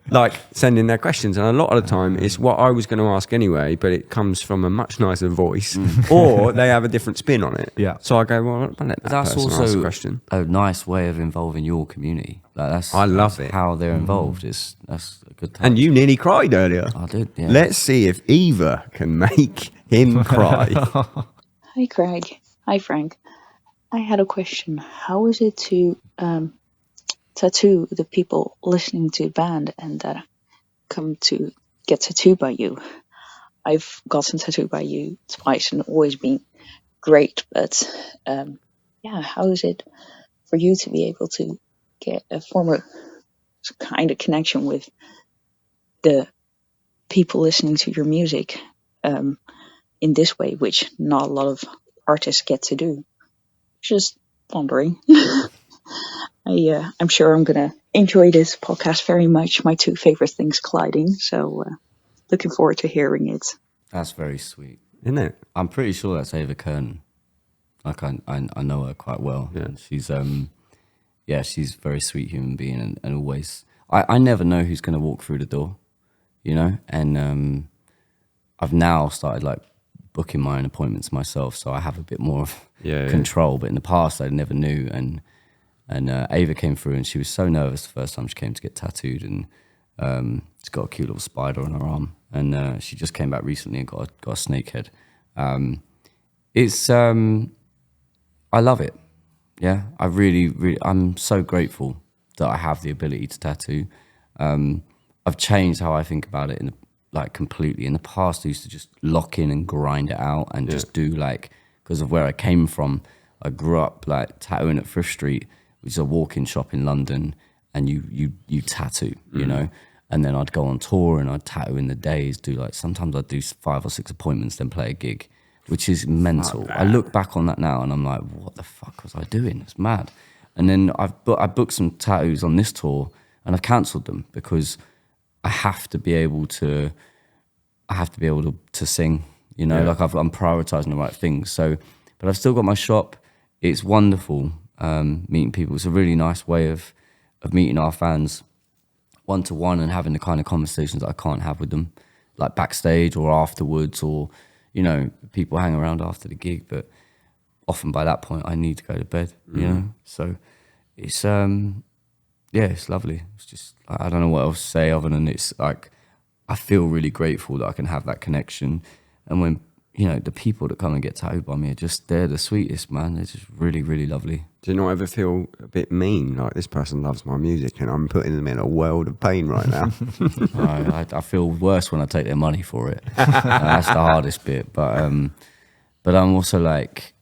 like send in their questions, and a lot of the time it's what I was going to ask anyway, but it comes from a much nicer voice, or they have a different spin on it. Yeah. So I go, well, I'll let that That's person ask also a question. a nice way of involving your community. Like I love that's it. how they're involved. That's a good touch. And you nearly cried earlier. I did, yeah. Let's see if Eva can make him cry. Hi, Craig. Hi, Frank. I had a question. How is it to tattoo the people listening to the band and that come to get tattooed by you? I've gotten tattooed by you twice and always been great, but how is it for you to be able to form a kind of connection with the people listening to your music in this way, which not a lot of artists get to do? Just wondering. I'm sure I'm gonna enjoy this podcast very much. My two favorite things colliding. So looking forward to hearing it. That's very sweet. Isn't it? I'm pretty sure that's Ava Kernan. Like I know her quite well. Yeah. She's a very sweet human being, and always I never know who's going to walk through the door, you know. And I've now started like booking my own appointments myself, so I have a bit more of control. But in the past, I never knew. And Ava came through, and she was so nervous the first time she came to get tattooed, and she's got a cute little spider on her arm. And she just came back recently and got a snake head. I love it. Yeah, I really, I'm so grateful that I have the ability to tattoo. I've changed how I think about it completely. In the past, I used to just lock in and grind it out and just do because of where I came from. I grew up like tattooing at Thrift Street, which is a walk-in shop in London, and you tattoo, you know. And then I'd go on tour and I'd tattoo in the days. Sometimes I'd do 5 or 6 appointments, then play a gig, which is mental. I look back on that now and I'm like, what the fuck was I doing? It's mad. And then I booked some tattoos on this tour and I've cancelled them because I have to be able to sing, you know, I'm prioritizing the right things. So, but I've still got my shop. It's wonderful meeting people. It's a really nice way of meeting our fans one-to-one and having the kind of conversations that I can't have with them, like backstage or afterwards, or, you know, people hang around after the gig, but often by that point I need to go to bed, you know? So it's, it's lovely. It's just, I don't know what else to say other than it's like, I feel really grateful that I can have that connection. And when, you know, the people that come and get tattooed by me they're the sweetest, man. They're just really, really lovely. Do you not ever feel a bit mean? Like, this person loves my music and I'm putting them in a world of pain right now. I feel worse when I take their money for it. That's the hardest bit. But I'm also like,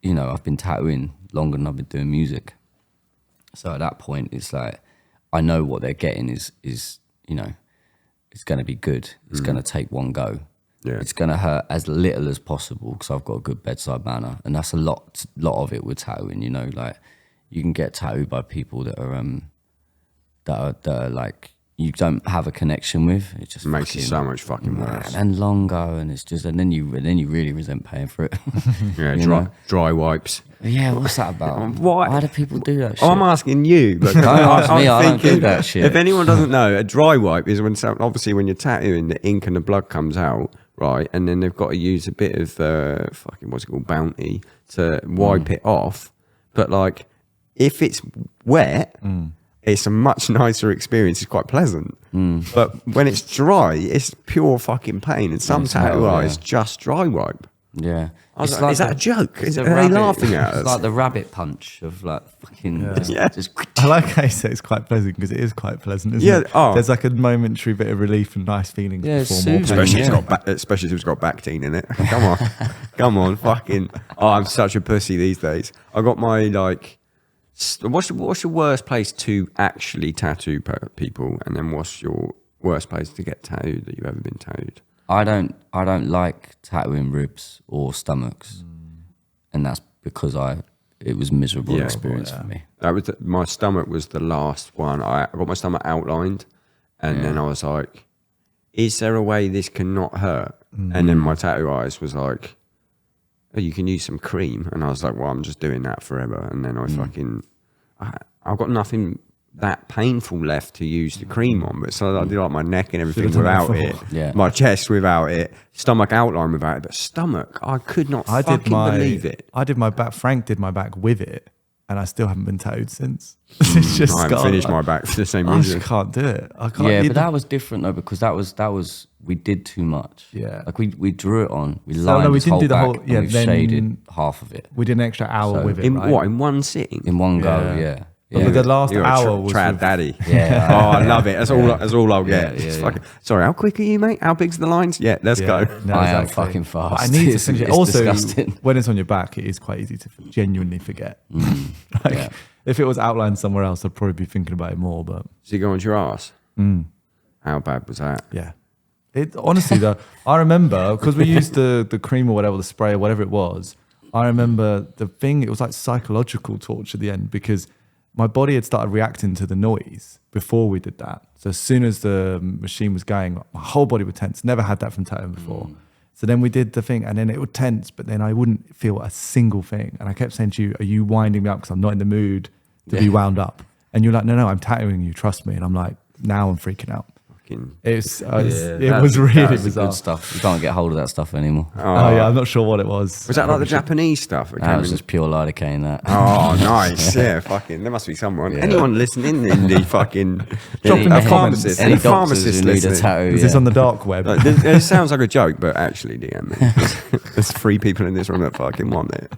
you know, I've been tattooing longer than I've been doing music. So at that point, it's like, I know what they're getting is you know, it's going to be good. It's going to take one go. Yeah. It's going to hurt as little as possible because I've got a good bedside manner. And that's a lot of it with tattooing, you know, like you can get tattooed by people that are like, you don't have a connection with. It just makes it so much fucking worse. And longer, and it's just, and then you really resent paying for it. Yeah, dry wipes. Yeah, what's that about? Why do people do that shit? I'm asking you. But don't ask me, I don't do that shit. If anyone doesn't know, a dry wipe is when obviously when you're tattooing, the ink and the blood comes out, right? And then they've got to use a bit of what's it called, Bounty to wipe it off. But like, if it's wet, it's a much nicer experience. It's quite pleasant. But when it's dry, it's pure fucking pain. And some tattoo artists just dry wipe. Yeah. I was like, is that a joke? Are they laughing at us? It's like the rabbit punch of like fucking just I like how you say it's quite pleasant because it is quite pleasant, isn't it? Oh. There's like a momentary bit of relief and nice feelings before more soothing. pain. Especially if it's got Bactine in it. Come on, fucking. Oh, I'm such a pussy these days. I got my like. What's your worst place to actually tattoo people, and then what's your worst place to get tattooed that you've ever been tattooed? I don't like tattooing ribs or stomachs, and that's because it was a miserable experience for me. That was my stomach was the last one. I got my stomach outlined, and then I was like, "Is there a way this cannot hurt?" And then my tattoo artist was like, "Oh, you can use some cream," and I was like, "Well, I'm just doing that forever." And then I fucking I've got nothing that painful left to use the cream on, but so I do like my neck and everything without it, my chest without it, stomach outline without it, but stomach, I could not believe it. I did my back. Frank did my back with it, and I still haven't been tattooed since. It's just I haven't finished my back for the same I reason. just can't do it. I can't. Yeah, but that was different though, because that was we did too much. Yeah. Like we drew it on, we lined we this didn't whole do the back, whole. Yeah, and we then shaded half of it we did an extra hour with it. In right? what? In one sitting? in one go. Yeah. But the last You're hour a was trad with- daddy. Yeah. Oh, I love it. That's all I'll get. Yeah, Just yeah, fucking, sorry, how quick are you, mate? How big's the lines? Yeah, let's go. No, I am exactly. fucking fast. But I need to It's- finish it. it's Also, disgusting. when it's on your back, it is quite easy to genuinely forget. Like, if it was outlined somewhere else, I'd probably be thinking about it more. But Does he go onto your ass? How bad was that? yeah, it honestly though, I remember because we used the cream or whatever, the spray or whatever it was. I remember the thing. It was like psychological torture at the end because my body had started reacting to the noise before we did that. So as soon as the machine was going, my whole body would tense. Never had that from tattooing before. So then we did the thing and then it would tense, but then I wouldn't feel a single thing. And I kept saying to you, are you winding me up? Because I'm not in the mood to be wound up. And you're like, no, I'm tattooing you, trust me. And I'm like, now I'm freaking out. Fucking, It that was really That's the bizarre. good stuff. You can't get hold of that stuff anymore. Oh yeah, I'm not sure what it was. was that like the Japanese stuff? That was just pure lidocaine. That. Oh, nice. Yeah, fucking. There must be someone. Anyone listening in the fucking Drop in the comments. pharmacist, Any any doctors pharmacist who need a listening. tattoo? Is this on the dark web? Like, it sounds like a joke, but actually, DM me. There's 3 people in this room that fucking want it.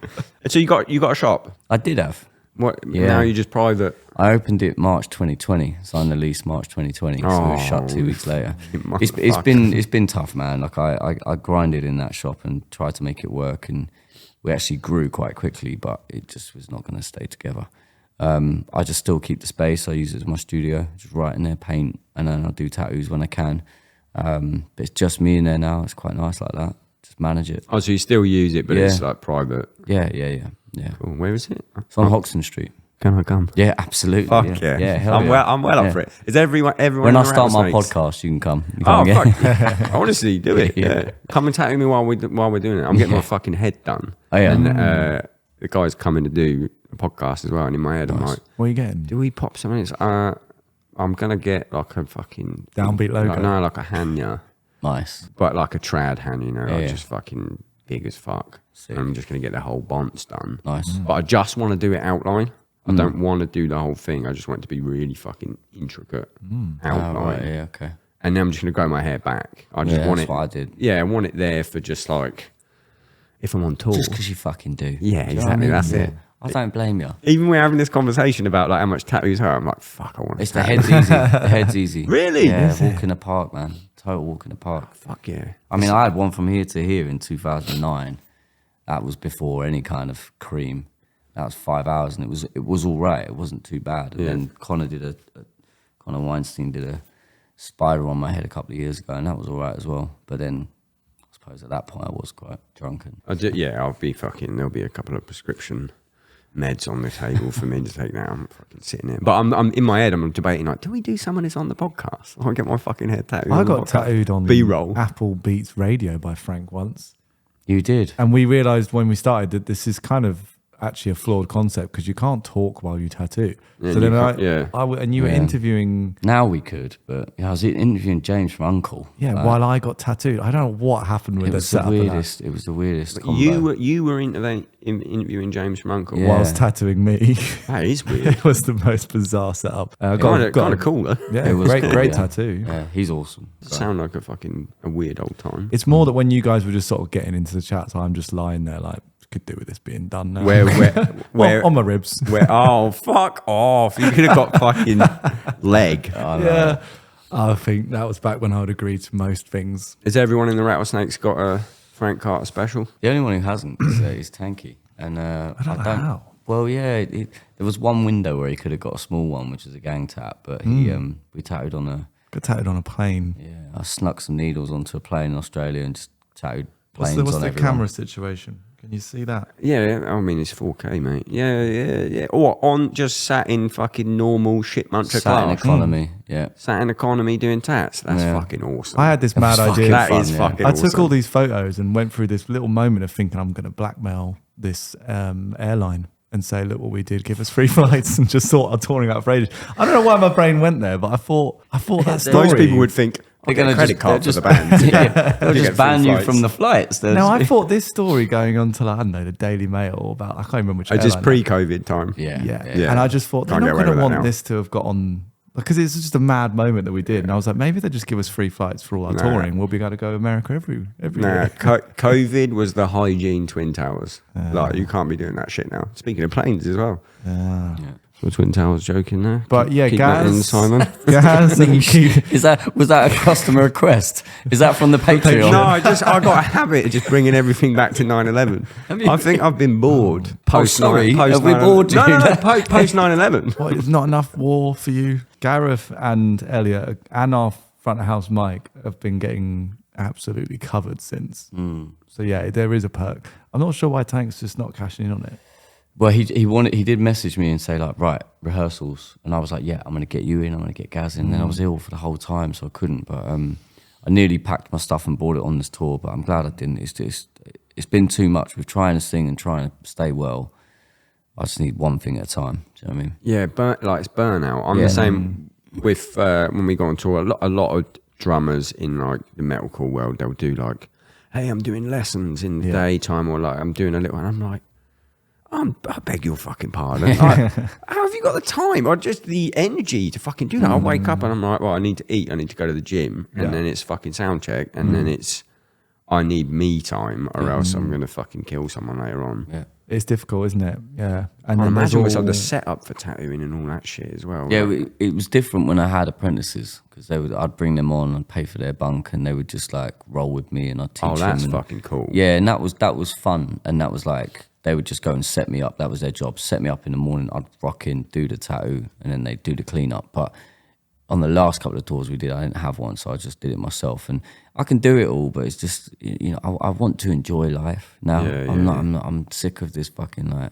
And so you got a shop. I did have. What? Yeah. Now you just private. I opened it March 2020, signed the lease March 2020, so it was shut 2 weeks later. It's been tough, man. Like I grinded in that shop and tried to make it work, and we actually grew quite quickly, but it just was not going to stay together. I just still keep the space. I use it as my studio, just write in there, paint, and then I'll do tattoos when I can. But it's just me in there now. It's quite nice like that. Just manage it. Oh, so you still use it, but Yeah. it's like private. Yeah. Cool. Where is it? It's on Hoxton Street. Can I come? Yeah, absolutely. Fuck yeah. hell I'm yeah. well up for it. Is everyone When in I the start my Rattlesnakes? podcast, you can come. You Oh, can fuck. Honestly, do it. Yeah. Come and tattoo me while we're doing it. I'm getting my fucking head done. Oh, yeah. And the guy's coming to do a podcast as well. And in my head, I'm like, What are you getting? do we pop something? It's, I'm going to get like a fucking... Downbeat logo? Like a hanya. Nice. But like a trad hand, like Yeah. just fucking big as fuck. Sick. I'm just going to get the whole bonds done. Nice. But I just want to do it outline. I don't want to do the whole thing. I just want it to be really fucking intricate outline. Oh, right, yeah, okay. And then I'm just going to grow my hair back. I just Yeah, want that's it. what I did. Yeah, I want it there for just like if I'm on tour. Just because you fucking do. Yeah, Do you know exactly, what I mean? that's it. I don't blame you. Even we're having this conversation about like how much tattoos hurt. I'm like, fuck, I want to. It's the head's easy. The head's easy. Really? Yeah, Is walk in the park, man. Total walk in the park. Fuck yeah. I mean, I had one from here to here in 2009. That was before any kind of cream. That was 5 hours, and it was all right. It wasn't too bad. And then Connor Weinstein did a spider on my head a couple of years ago, and that was all right as well. But then I suppose at that point I was quite drunken. I'll be fucking. There'll be a couple of prescription meds on the table for me to take now. I'm fucking sitting there. But I'm in my head, I'm debating like, do we do some of this on the podcast? I'll get my fucking head tattooed. I on the got podcast. tattooed on B-roll. Apple Beats Radio by Frank once. You did? And we realized when we started that this is kind of actually a flawed concept because you can't talk while you tattoo. Yeah, so you then can't- and you were Yeah. interviewing, Now we could, but I was interviewing James from Uncle. Like, while I got tattooed. I don't know what happened with it the was the setup of that. weirdest. It was the weirdest. Combo. You were interviewing James from Uncle. Yeah. Whilst tattooing me. That is weird. It was the most bizarre setup. Kind of cool though. Yeah, It was great, cool, great yeah. tattoo. Yeah, he's awesome. Sound like a weird old time. It's more that when you guys were just sort of getting into the chat, so I'm just lying there like, could do with this being done now. Where on my ribs. oh, fuck off. You could have got fucking leg. Yeah. I think that was back when I would agree to most things. Has everyone in the Rattlesnakes got a Frank Carter special? The only one who hasn't is Tanky, and I don't know how. Well, yeah, there was one window where he could have got a small one, which was a gang tap, but he we tattooed on a. Got tattooed on a plane. Yeah, I snuck some needles onto a plane in Australia and just tattooed What's planes the on everyone. camera situation? Can you see that? Yeah, I mean, it's 4K, mate. Yeah. Or on just sat in fucking normal shit muncher Sat in class. economy, yeah. Sat in economy doing tats. That's Yeah. fucking awesome. I had this mad fucking idea. That fun, is yeah. fucking I awesome. took all these photos and went through this little moment of thinking I'm going to blackmail this airline and say, look what we did, give us free flights, and just sort our touring out for ages. I don't know why my brain went there, but I thought that story. Most people would think, I'll get a credit card for the band. They'll You just get ban free you flights. from the flights. No, I thought this story going on to, like, I don't know, the Daily Mail about, I can't remember which Just airline. pre-COVID time. Yeah. Yeah. And I just thought, they're Can't not get away going to with that want now. this to have got on, because it's just a mad moment that we did. And I was like, maybe they just give us free flights for all our touring. We'll be able to go to America every Nah, year. COVID was the hygiene Twin Towers. Like, you can't be doing that shit now. Speaking of planes as well. The Twin Towers joking there. But yeah, Keep that in, Gaz, Simon. Gaz and Keith. Was that a customer request? Is that from the Patreon? No, I got a habit of just bringing everything back to 9/11. I think I've been bored. sorry. Post Have we 9/11. bored you? No, post 9/11. What, is not enough war for you? Gareth and Elliot and our front of house Mike have been getting absolutely covered since. So yeah, there is a perk. I'm not sure why Tank's just not cashing in on it. Well, he did message me and say, like, right, rehearsals, and I was like, yeah, I'm gonna get you in, I'm gonna get Gaz in. And then I was ill for the whole time, so I couldn't. But I nearly packed my stuff and bought it on this tour, but I'm glad I didn't. It's been too much with trying to sing and trying to stay well. I just need one thing at a time. Do you know what I mean? Yeah, it's burnout. I'm the same with when we go on tour. A lot of drummers in like the metalcore world, they'll do like, hey, I'm doing lessons in the daytime, or like I'm doing a little, and I'm like, I beg your fucking pardon. Like, how have you got the time or just the energy to fucking do that? I wake up and I'm like, well, I need to eat. I need to go to the gym, and then it's fucking sound check, and then it's I need me time, or else I'm gonna fucking kill someone later on. Yeah. It's difficult, isn't it? Yeah. And I then imagine there's it's like the all- setup for tattooing and all that shit as well. Yeah, like, it was different when I had apprentices, because I'd bring them on and pay for their bunk, and they would just like roll with me, and I'd teach them. oh, that's and, fucking cool. Yeah, and that was fun, and that was like they would just go and set me up. That was their job. Set me up in the morning. I'd rock in, do the tattoo, and then they'd do the cleanup. But on the last couple of tours we did, I didn't have one, so I just did it myself. And I can do it all, but it's just, you know, I want to enjoy life now. I'm sick of this fucking like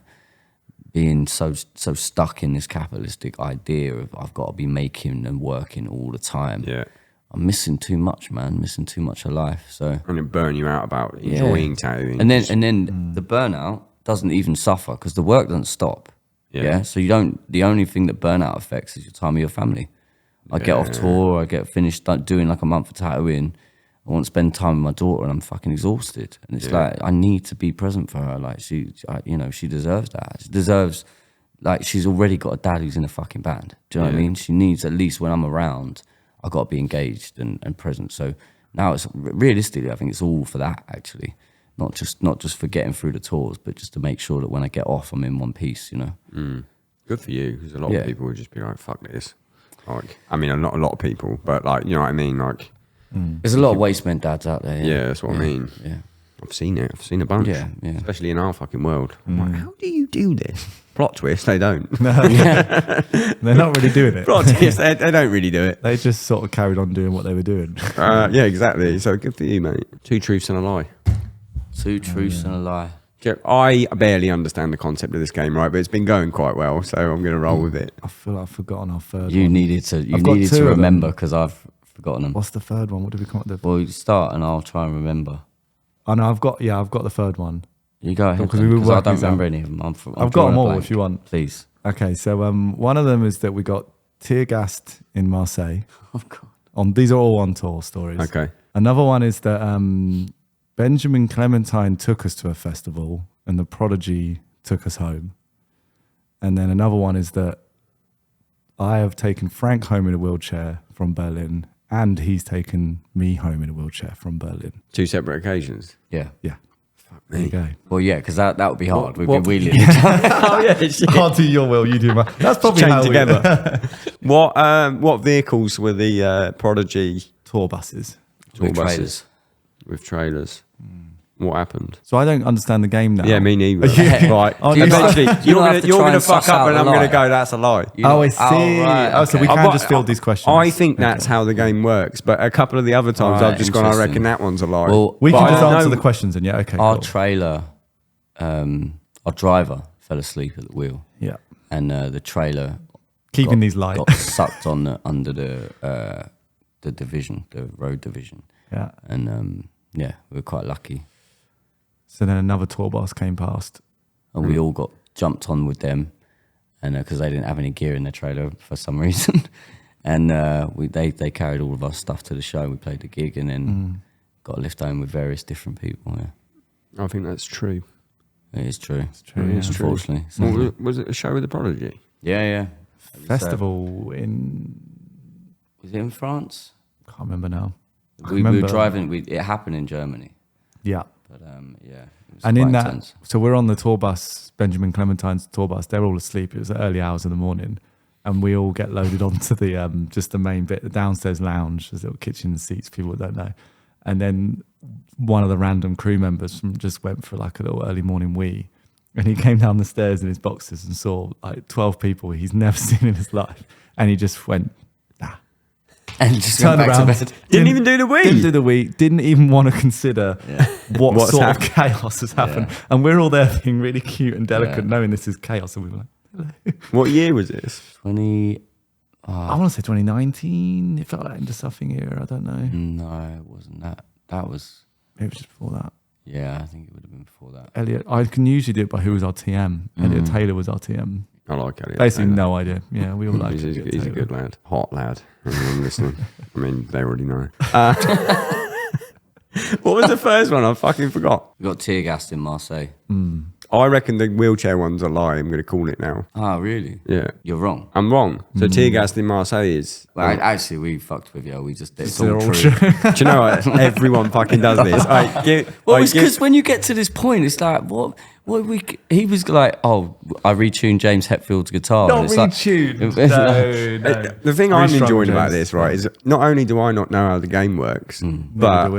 being so stuck in this capitalistic idea of I've got to be making and working all the time. Yeah. I'm missing too much, man. Missing too much of life. So And it burn you out about enjoying tattooing. and then the burnout doesn't even suffer because the work doesn't stop. Yeah. So you don't. The only thing that burnout affects is your time with your family. I get off tour. I get finished doing like a month of tattooing. I want to spend time with my daughter, and I'm fucking exhausted. And it's like I need to be present for her. Like she deserves that. She deserves, like, she's already got a dad who's in a fucking band. Do you know what I mean? She needs, at least when I'm around, I got to be engaged and present. So now it's realistically, I think it's all for that actually, not just for getting through the tours, but just to make sure that when I get off, I'm in one piece. You know. Good for you, because a lot of people would just be like, fuck this. Like, I mean, not a lot of people, but like, you know what I mean? Like, There's a lot of waste men dads out there. yeah, that's what I mean. Yeah. I've seen it. I've seen a bunch. Yeah. Especially in our fucking world. I'm like, how do you do this? Plot twist, they don't. They're not really doing it. Plot twist, they don't really do it. They just sort of carried on doing what they were doing. Yeah, exactly. So good for you, mate. 2 truths and a lie. 2 truths and a lie. I barely understand the concept of this game, right? But it's been going quite well, so I'm going to roll with it. I feel like I've forgotten our third You one. needed to. You I've got needed two to of them. remember because I've forgotten them. What's the third one? What did we come up with? Well, you start and I'll try and remember. Oh no, I've got the third one. You go ahead. Because then, we were 'cause I working don't this out. remember any of them. I'm I've got drawing them a all blank. if you want. Please. Okay, so one of them is that we got tear gassed in Marseille. Oh God. These are all on tour stories. Okay. Another one is that Benjamin Clementine took us to a festival and the Prodigy took us home. And then another one is that I have taken Frank home in a wheelchair from Berlin, and he's taken me home in a wheelchair from Berlin. 2 separate occasions. Yeah. Yeah. There you go. Well, yeah, because that would be hard. We'd what- be wheeling. Oh yeah. I'll do your will, you do mine. That's probably Chained how together. What vehicles were the Prodigy tour buses. tour With buses? trailers. With trailers. What happened? So I don't understand the game now. Yeah, me neither. Yeah. Right. Oh, Eventually, you don't have to you're try gonna and fuck suss up out and the I'm going lie. to go, that's a lie. You Oh, I know- see. right, Oh, so we okay. can just field these questions. I think that's how the game works, but a couple of the other times Right, I've just gone, I interesting. reckon that one's a lie. Well, we But can I just don't answer know- the questions and yeah, okay. Our cool. trailer, our driver fell asleep at the wheel, Yeah. and the trailer Keeping these light. got sucked on under the division, the road division, Yeah. and we were quite lucky, So then another tour bus came past. and we all got jumped on with them, and because they didn't have any gear in their trailer for some reason, and they carried all of our stuff to the show. We played the gig, and then got a lift home with various different people. Yeah, I think that's true. it is true. It's true. It is true. Unfortunately, Well, was it a show with the Prodigy? yeah. Festival in, Was it in France? can't remember now. We were driving. It happened in Germany, Yeah. but yeah. It was And in quite that, intense. so we're on the tour bus, Benjamin Clementine's tour bus. They're all asleep. It was the early hours of the morning, and we all get loaded onto the just the main bit, the downstairs lounge. There's little kitchen seats. People that don't know, and then one of the random crew members just went for like a little early morning wee, and he came down the stairs in his boxers and saw like 12 people he's never seen in his life, and he just went. And just Turned went back around, to bed. Didn't even do the wee. Didn't do the week. Didn't even want to consider what What's sort happened. of chaos has happened. And we're all there being really cute and delicate, Yeah. knowing this is chaos. And we were like, hello. What year was this? 20. I want to say 2019. It felt like into something era. I don't know. No, it wasn't that. That was. Maybe just before that. Yeah, I think it would have been before that. Elliot, I can usually do it by who was our TM. Elliot Taylor was our TM. I like Elliot. Basically, Taylor. no idea. Yeah, we all like He's, Elliot he's a Taylor. good lad. Hot lad. Everyone listening. I mean, they already know. What was the first one? I fucking forgot. We got tear gassed in Marseille. I reckon the wheelchair one's a lie. I'm going to call it now. Ah, really? Yeah. You're wrong. I'm wrong. So tear gassed in Marseille is... Well, actually, we fucked with you. We just it's They're all all true. true. Do you know what? Everyone fucking does this. Well, it's because when you get to this point, it's like what we. He was like, oh, I retuned James Hetfield's guitar. Not and it's like- retuned. it's No, like- no. The thing I'm Restrung enjoying about James. this, right, is not only do I not know how the game works, but Neither do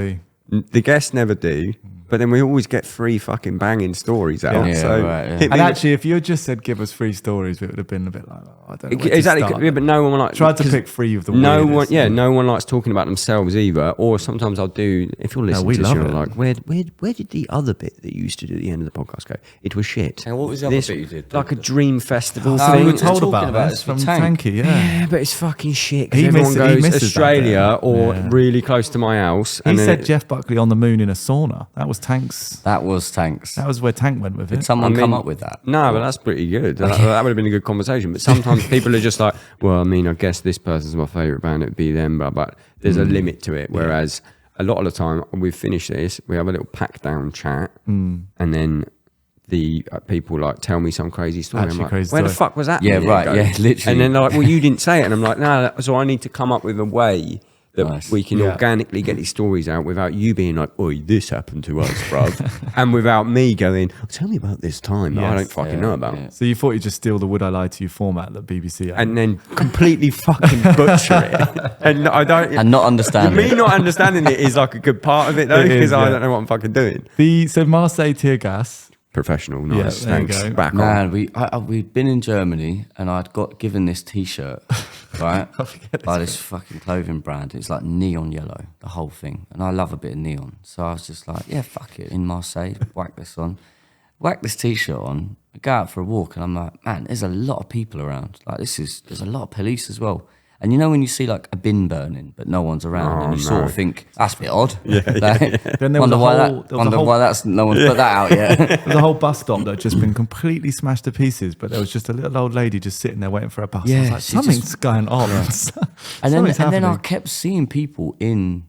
we. the guests never do. But then we always get free fucking banging stories out. Yeah, so right, yeah. hit me And with- actually, if you had just said give us 3 stories, it would have been a bit like, oh, I don't know. where to exactly, start. yeah, but no one like Tried to 'cause pick 3 of the no weirdest. one, yeah, no one likes talking about themselves either. Or sometimes I'll do. If you're listening we to this, love you're it. like, where did the other bit that you used to do at the end of the podcast go? It was shit. And what was the other bit you did? Like a dream festival So we we thing. were were told talking about about this this from with Tank. Tanky, yeah. Yeah, but it's fucking shit because He everyone misses- he goes misses that Australia bit. or Yeah. really close to my house. He and then said it- Jeff Buckley on the moon in a sauna. That was Tank's. That was Tanks. That was where Tank went with Did it. someone I come mean, up with that? No, but that's pretty good. That would have been a good conversation. But sometimes people are just like, well, I mean, I guess this person's my favourite band, it'd be them, but there's a limit to it. Whereas a lot of the time, we finish this, we have a little pack down chat, and then the people like tell me some crazy story. Actually I'm like, crazy where the story. fuck was that? Yeah, a year right, ago? yeah, literally. And then they're like, well, you didn't say it. And I'm like, no, so I need to come up with a way that Nice. we can Yeah. organically get these stories out without you being like, oi, this happened to us, bruv. And without me going, oh, tell me about this time that I Yes. don't fucking Yeah, know about. yeah. So you thought you'd just steal the Would I Lie to You format that BBC had. And then completely fucking butcher it. And I don't... And not understand Me it. not understanding it is like a good part of it though, It is, because I yeah. don't know what I'm fucking doing. So Marseille tear gas. Professional, nice. there you Thanks. go. Back on. Man, we'd been in Germany and I'd got given this T-shirt, right, by this fucking clothing brand. It's like neon yellow, the whole thing, and I love a bit of neon. So I was just like, yeah, fuck it, in Marseille, whack this on, whack this T-shirt on, go out for a walk, and I'm like, man, there's a lot of people around. Like there's a lot of police as well. And you know when you see like a bin burning but no one's around, and you sort of think that's a bit odd. Yeah. Then there was a whole- there was a whole- why that's no one's put that out yet. There's a whole bus stop that had just been completely smashed to pieces, but there was just a little old lady just sitting there waiting for a bus. I was Yeah, like, she something's just- going on. And then Something's I happening. kept seeing people in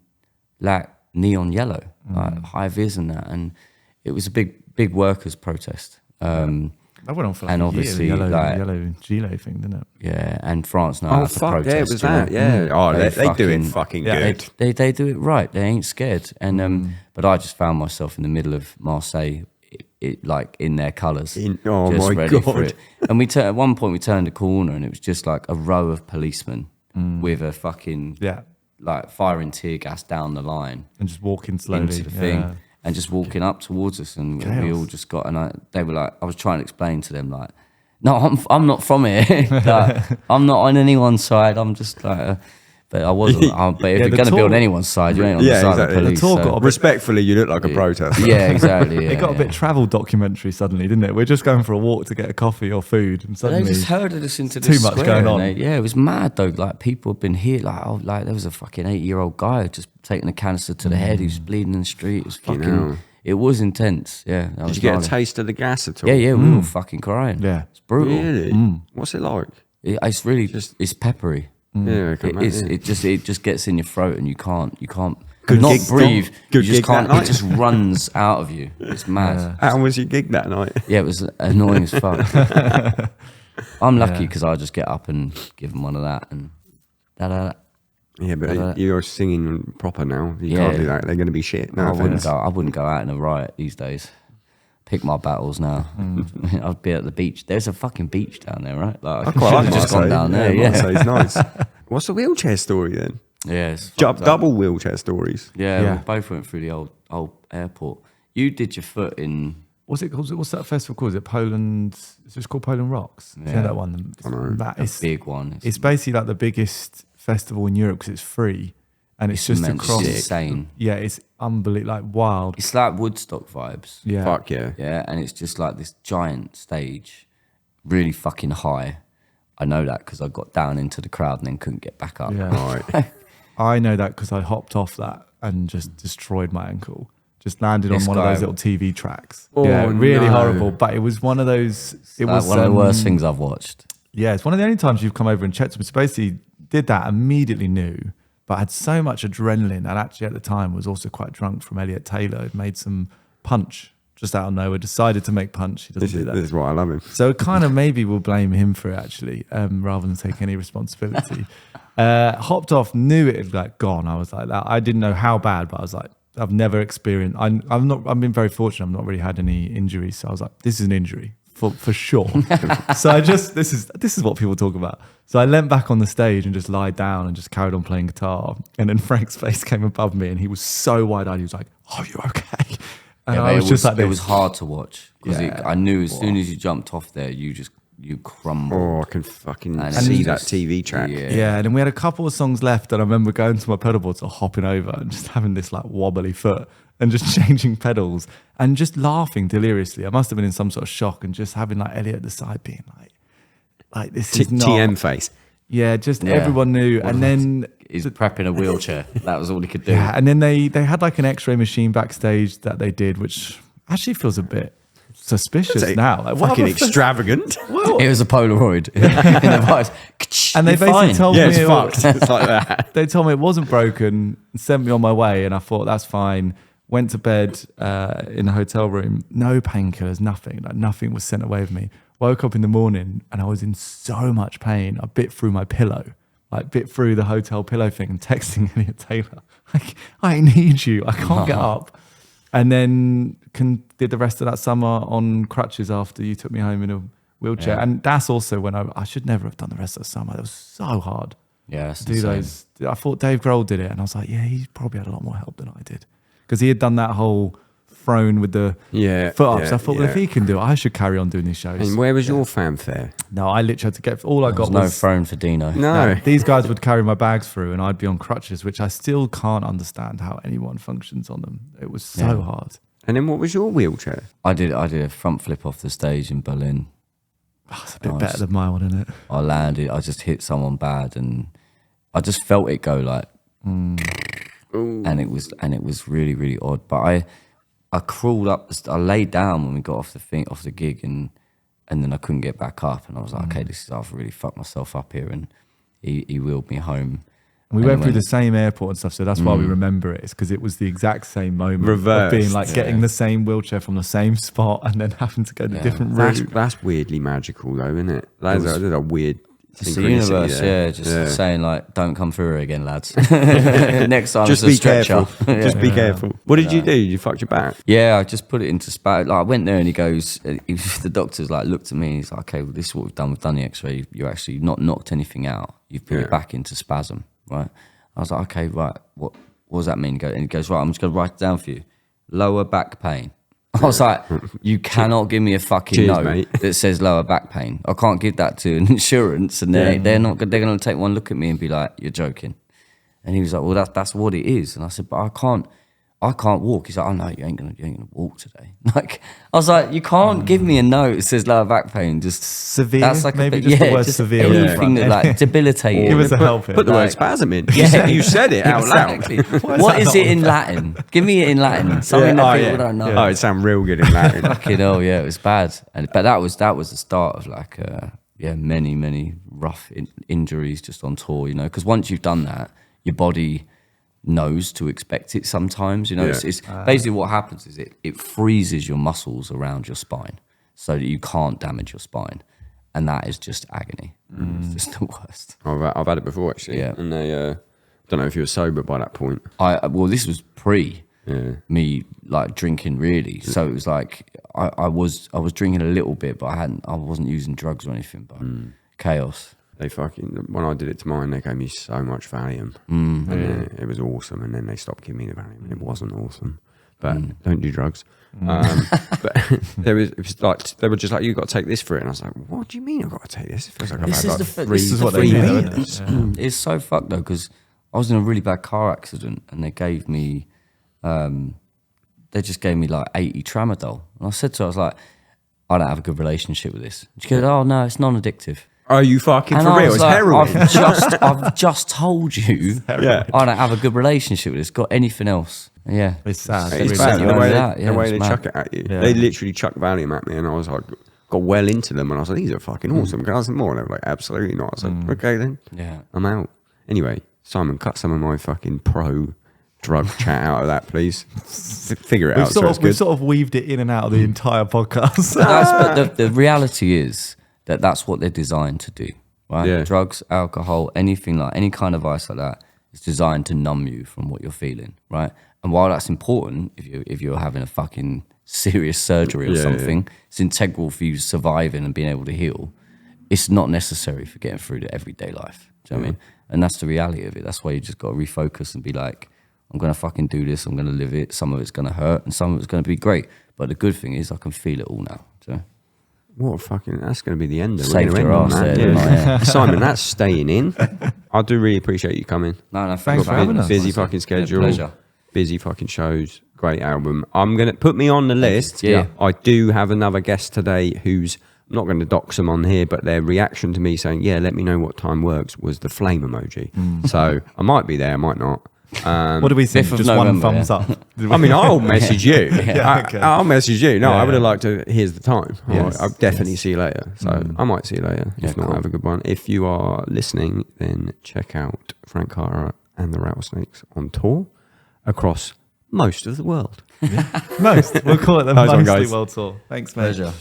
like neon yellow, like high vis and that, and it was a big workers' protest. That went on for like And a obviously, year, the like- yellow gilet thing, didn't it? Yeah, and France know Oh how to fuck protest. yeah, it was you know? that. Yeah. Oh, they do it fucking- fucking yeah, good. They do it right. They ain't scared. And but I just found myself in the middle of Marseille, like in their colours, Oh just my ready for God. it. And at one point we turned a corner and it was just like a row of policemen with a fucking Yeah. like firing tear gas down the line And just walking slowly. into the thing, and just walking up towards us, and we Chaos. all just got. And they were like, I was trying to explain to them like, no, I'm not from here. Like, I'm not on anyone's side. I'm just like, but I wasn't. But if Yeah, you're the going to be on tour- anyone's side, you ain't on Yeah, the side of exactly. the The police. tour so- got a bit- Respectfully, you look like a protester. yeah, exactly. Yeah, It got a yeah. bit travel documentary suddenly, didn't it? We're just going for a walk to get a coffee or food, and But suddenly they just herded us into too this much square, going and on. yeah, it was mad though. Like people had been here. Like there was a fucking 8-year-old guy who just taking a canister to the head. He was bleeding in the street. It was fucking. hell. It was intense. Yeah. That Did was you get gnarly. a taste of the gas at all? Yeah, we were fucking crying. Yeah. It's brutal. Really? What's it like? It's really it's peppery. Yeah, I can It is. imagine. It just gets in your throat, and you can't Good not gig, breathe. good You just gig can't. that night. It just runs out of you. It's mad. How was your gig that night? Yeah, it was annoying as fuck. I'm lucky because I just get up and give them one of that and da. Yeah, but you're singing proper now. You Yeah. can't do that. They're going to be shit. No I offense. wouldn't go out in a riot these days. Pick my battles now. I'd be at the beach. There's a fucking beach down there, right? Like, I quite like just gone down there. Yeah, Marseille's nice. What's the wheelchair story then? yeah. It's fucked up. Double wheelchair stories. Yeah, Yeah. we both went through the old airport. You did your foot in. What's it called? What's that festival called? Is it Poland? Is it called Poland Rocks? Yeah. Yeah. That one. That is, Big one. it's basically like the biggest festival in Europe because it's free and it's just immense. across. It's insane. Yeah, it's unbelievable, like wild. It's like Woodstock vibes. Yeah. Fuck yeah. Yeah, and it's just like this giant stage, really fucking high. I know that because I got down into the crowd and then couldn't get back up. Yeah. All right. I know that because I hopped off that and just destroyed my ankle. Just landed on This one of guy- those little TV tracks. Oh, yeah, really no. horrible. But it was one of those. It Like was one of the worst things I've watched. Yeah, it's one of the only times you've come over and checked me. So basically, did that, immediately knew, but had so much adrenaline. And actually, at the time, was also quite drunk from Elliot Taylor. Had made some punch just out of nowhere. Decided to make punch. He doesn't do that. This is why I love him. So kind of maybe we'll blame him for it actually, rather than take any responsibility. Hopped off, knew it had like gone. I was like that. I didn't know how bad, but I was like, I've never experienced. I've been very fortunate. I've not really had any injuries. So I was like, this is an injury for sure. So I just this is what people talk about. So I leant back on the stage and just lied down and just carried on playing guitar. And then Frank's face came above me, and he was so wide-eyed. He was like, "Are you okay?" And Yeah, I was just like, it was hard to watch because Yeah. I knew as soon as you jumped off there, you crumbled. Oh, I can fucking And see it's that just- TV track. Yeah. Yeah, and then we had a couple of songs left, and I remember going to my pedal board, so hopping over and just having this like wobbly foot and just changing pedals and just laughing deliriously. I must have been in some sort of shock and just having like Elliot at the side being like this is not TM face. Yeah, just Yeah. everyone knew, and then He's prepping a wheelchair. That was all he could do. yeah, and then they had like an X-ray machine backstage that they did, which actually feels a bit suspicious now. Like, what Fucking the fuck? extravagant. It was a Polaroid in the vice. And they You're basically fine. told Yeah, me it's it was- fucked. It's like that. they told me it wasn't broken, sent me on my way, and I thought that's fine. Went to bed in a hotel room, no painkillers, nothing. Like nothing was sent away with me. Woke up in the morning and I was in so much pain. I bit through my pillow, like bit through the hotel pillow thing, and texting Elliot Taylor, like, I need you. I can't get up. And then did the rest of that summer on crutches after you took me home in a wheelchair. Yeah. And that's also when I should never have done the rest of the summer. It was so hard. Yeah, it's Do insane. those. I thought Dave Grohl did it, and I was like, yeah, he probably had a lot more help than I did, because he had done that whole throne with the Yeah, foot ups. yeah, I thought, well, if yeah. he can do it, I should carry on doing these shows. And where was your fanfare? No, I literally had to get all I There was got no was throne for Dino. No. these guys would carry my bags through, and I'd be on crutches, which I still can't understand how anyone functions on them. It was so Yeah. hard. And then what was your wheelchair? I did a front flip off the stage in Berlin. Oh, it's a bit Nice. better than my one, isn't it? I landed. I just hit someone bad, and I just felt it go like, and it was really really odd. But I crawled up. I laid down when we got off the gig, and then I couldn't get back up, and I was like, okay, I've really fucked myself up here, and he wheeled me home. We And went through when- the same airport and stuff, so that's why we remember it. It's because it was the exact same moment Reversed. of being like getting the same wheelchair from the same spot and then having to go the different route. That's weirdly magical, though, isn't it? That's a weird. It's the synchronicity universe, there. yeah. Just saying like, don't come through here again, lads. Next time, Just it's a be stretcher. careful. Just be careful. What did you do? You fucked your back. Yeah, I just put it into spasm. Like, I went there and the doctor's like, looked at me and he's like, okay, well, this is what we've done. We've done the x-ray. You're actually not knocked anything out. You've put it back into spasm, right? I was like, okay, right. What does that mean? And he goes, right, I'm just going to write it down for you. Lower back pain. I was like, you cannot give me a fucking Cheers, note mate. that says lower back pain. I can't give that to an insurance, and they're going to take one look at me and be like, you're joking. And he was like, well, that's what it is. And I said, but I can't walk. He's like, oh no, you ain't gonna walk today. Like, I was like, you can't give me a note that says lower back pain. Just Severe? That's like Maybe a just the word just severe. anything that like debilitating. Give us a help. Put the word spasm in. You said it out loud. Exactly. What is it in Latin? Give me it in Latin. Something that people don't know. Oh, it sounded real good in Latin. Fucking hell, yeah, it was bad. But that was the start of like many rough injuries just on tour, you know. Because once you've done that, your body knows to expect it sometimes, you know. Yeah. It's basically what happens is it freezes your muscles around your spine so that you can't damage your spine, and that is just agony. It's just the worst. I've had it before actually, Yeah. and they don't know if you were sober by that point. Well, this was pre me like drinking really, so it was like I was drinking a little bit, but I wasn't using drugs or anything, but chaos. They when I did it to mine, they gave me so much Valium, and then it was awesome. And then they stopped giving me the Valium, and it wasn't awesome. But don't do drugs. But it was like they were just like, you got to take this for it, and I was like, what do you mean I got to take this? It feels like I've had like this is what they three do, meters. isn't it? It's so fucked though, because I was in a really bad car accident, and they gave me, they just gave me like 80 tramadol, and I said to her, I was like, I don't have a good relationship with this. And she goes, oh no, it's non-addictive. Are you fucking And for I real? was It's like, heroin. I've just told you Yeah. I don't have a good relationship with this. Got anything else? Yeah. It's sad. It's Really bad sad. the way, That, the way it's they mad. chuck it at you. Yeah. They literally chuck Valium at me, and I was like, got well into them, and I was like, these are fucking awesome. Can I have some more? And they were like, absolutely not. I was like, okay then, Yeah. I'm out. Anyway, Simon, cut some of my fucking pro drug chat out of that, please. Figure it out. We've sort of weaved it in and out of the entire podcast. But the reality is that that's what they're designed to do, right? Yeah. Drugs, alcohol, anything like any kind of vice like that is designed to numb you from what you're feeling, right? And while that's important, if you're having a fucking serious surgery or something, it's integral for you surviving and being able to heal. It's not necessary for getting through the everyday life. Do you know what I mean? And that's the reality of it. That's why you just got to refocus and be like, I'm going to fucking do this. I'm going to live it. Some of it's going to hurt and some of it's going to be great. But the good thing is I can feel it all now. So What a fucking, that's going to be the end of it. saved your ass there, didn't I? Yeah. Simon, that's staying in. I do really appreciate you coming. No, Thanks for Got having us. busy fucking schedule. pleasure. Busy fucking shows. Great album. I'm going to put me on the list. Yeah. I do have another guest today who's, I'm not going to dox them on here, but their reaction to me saying, yeah, let me know what time works, was the flame emoji. So I might be there, I might not. What do we think? 5th of Just November, one thumbs yeah. up. I mean, I'll message you. okay. I'll message you. No, Yeah, I would have yeah. liked to. Here's the time. Yes, I'll definitely see you later. So I might see you later. If not, cool. have a good one. If you are listening, then check out Frank Carter and the Rattlesnakes on tour across most of the world. Most. We'll call it the Nice one, mostly guys. world tour. Thanks, mate. Pleasure.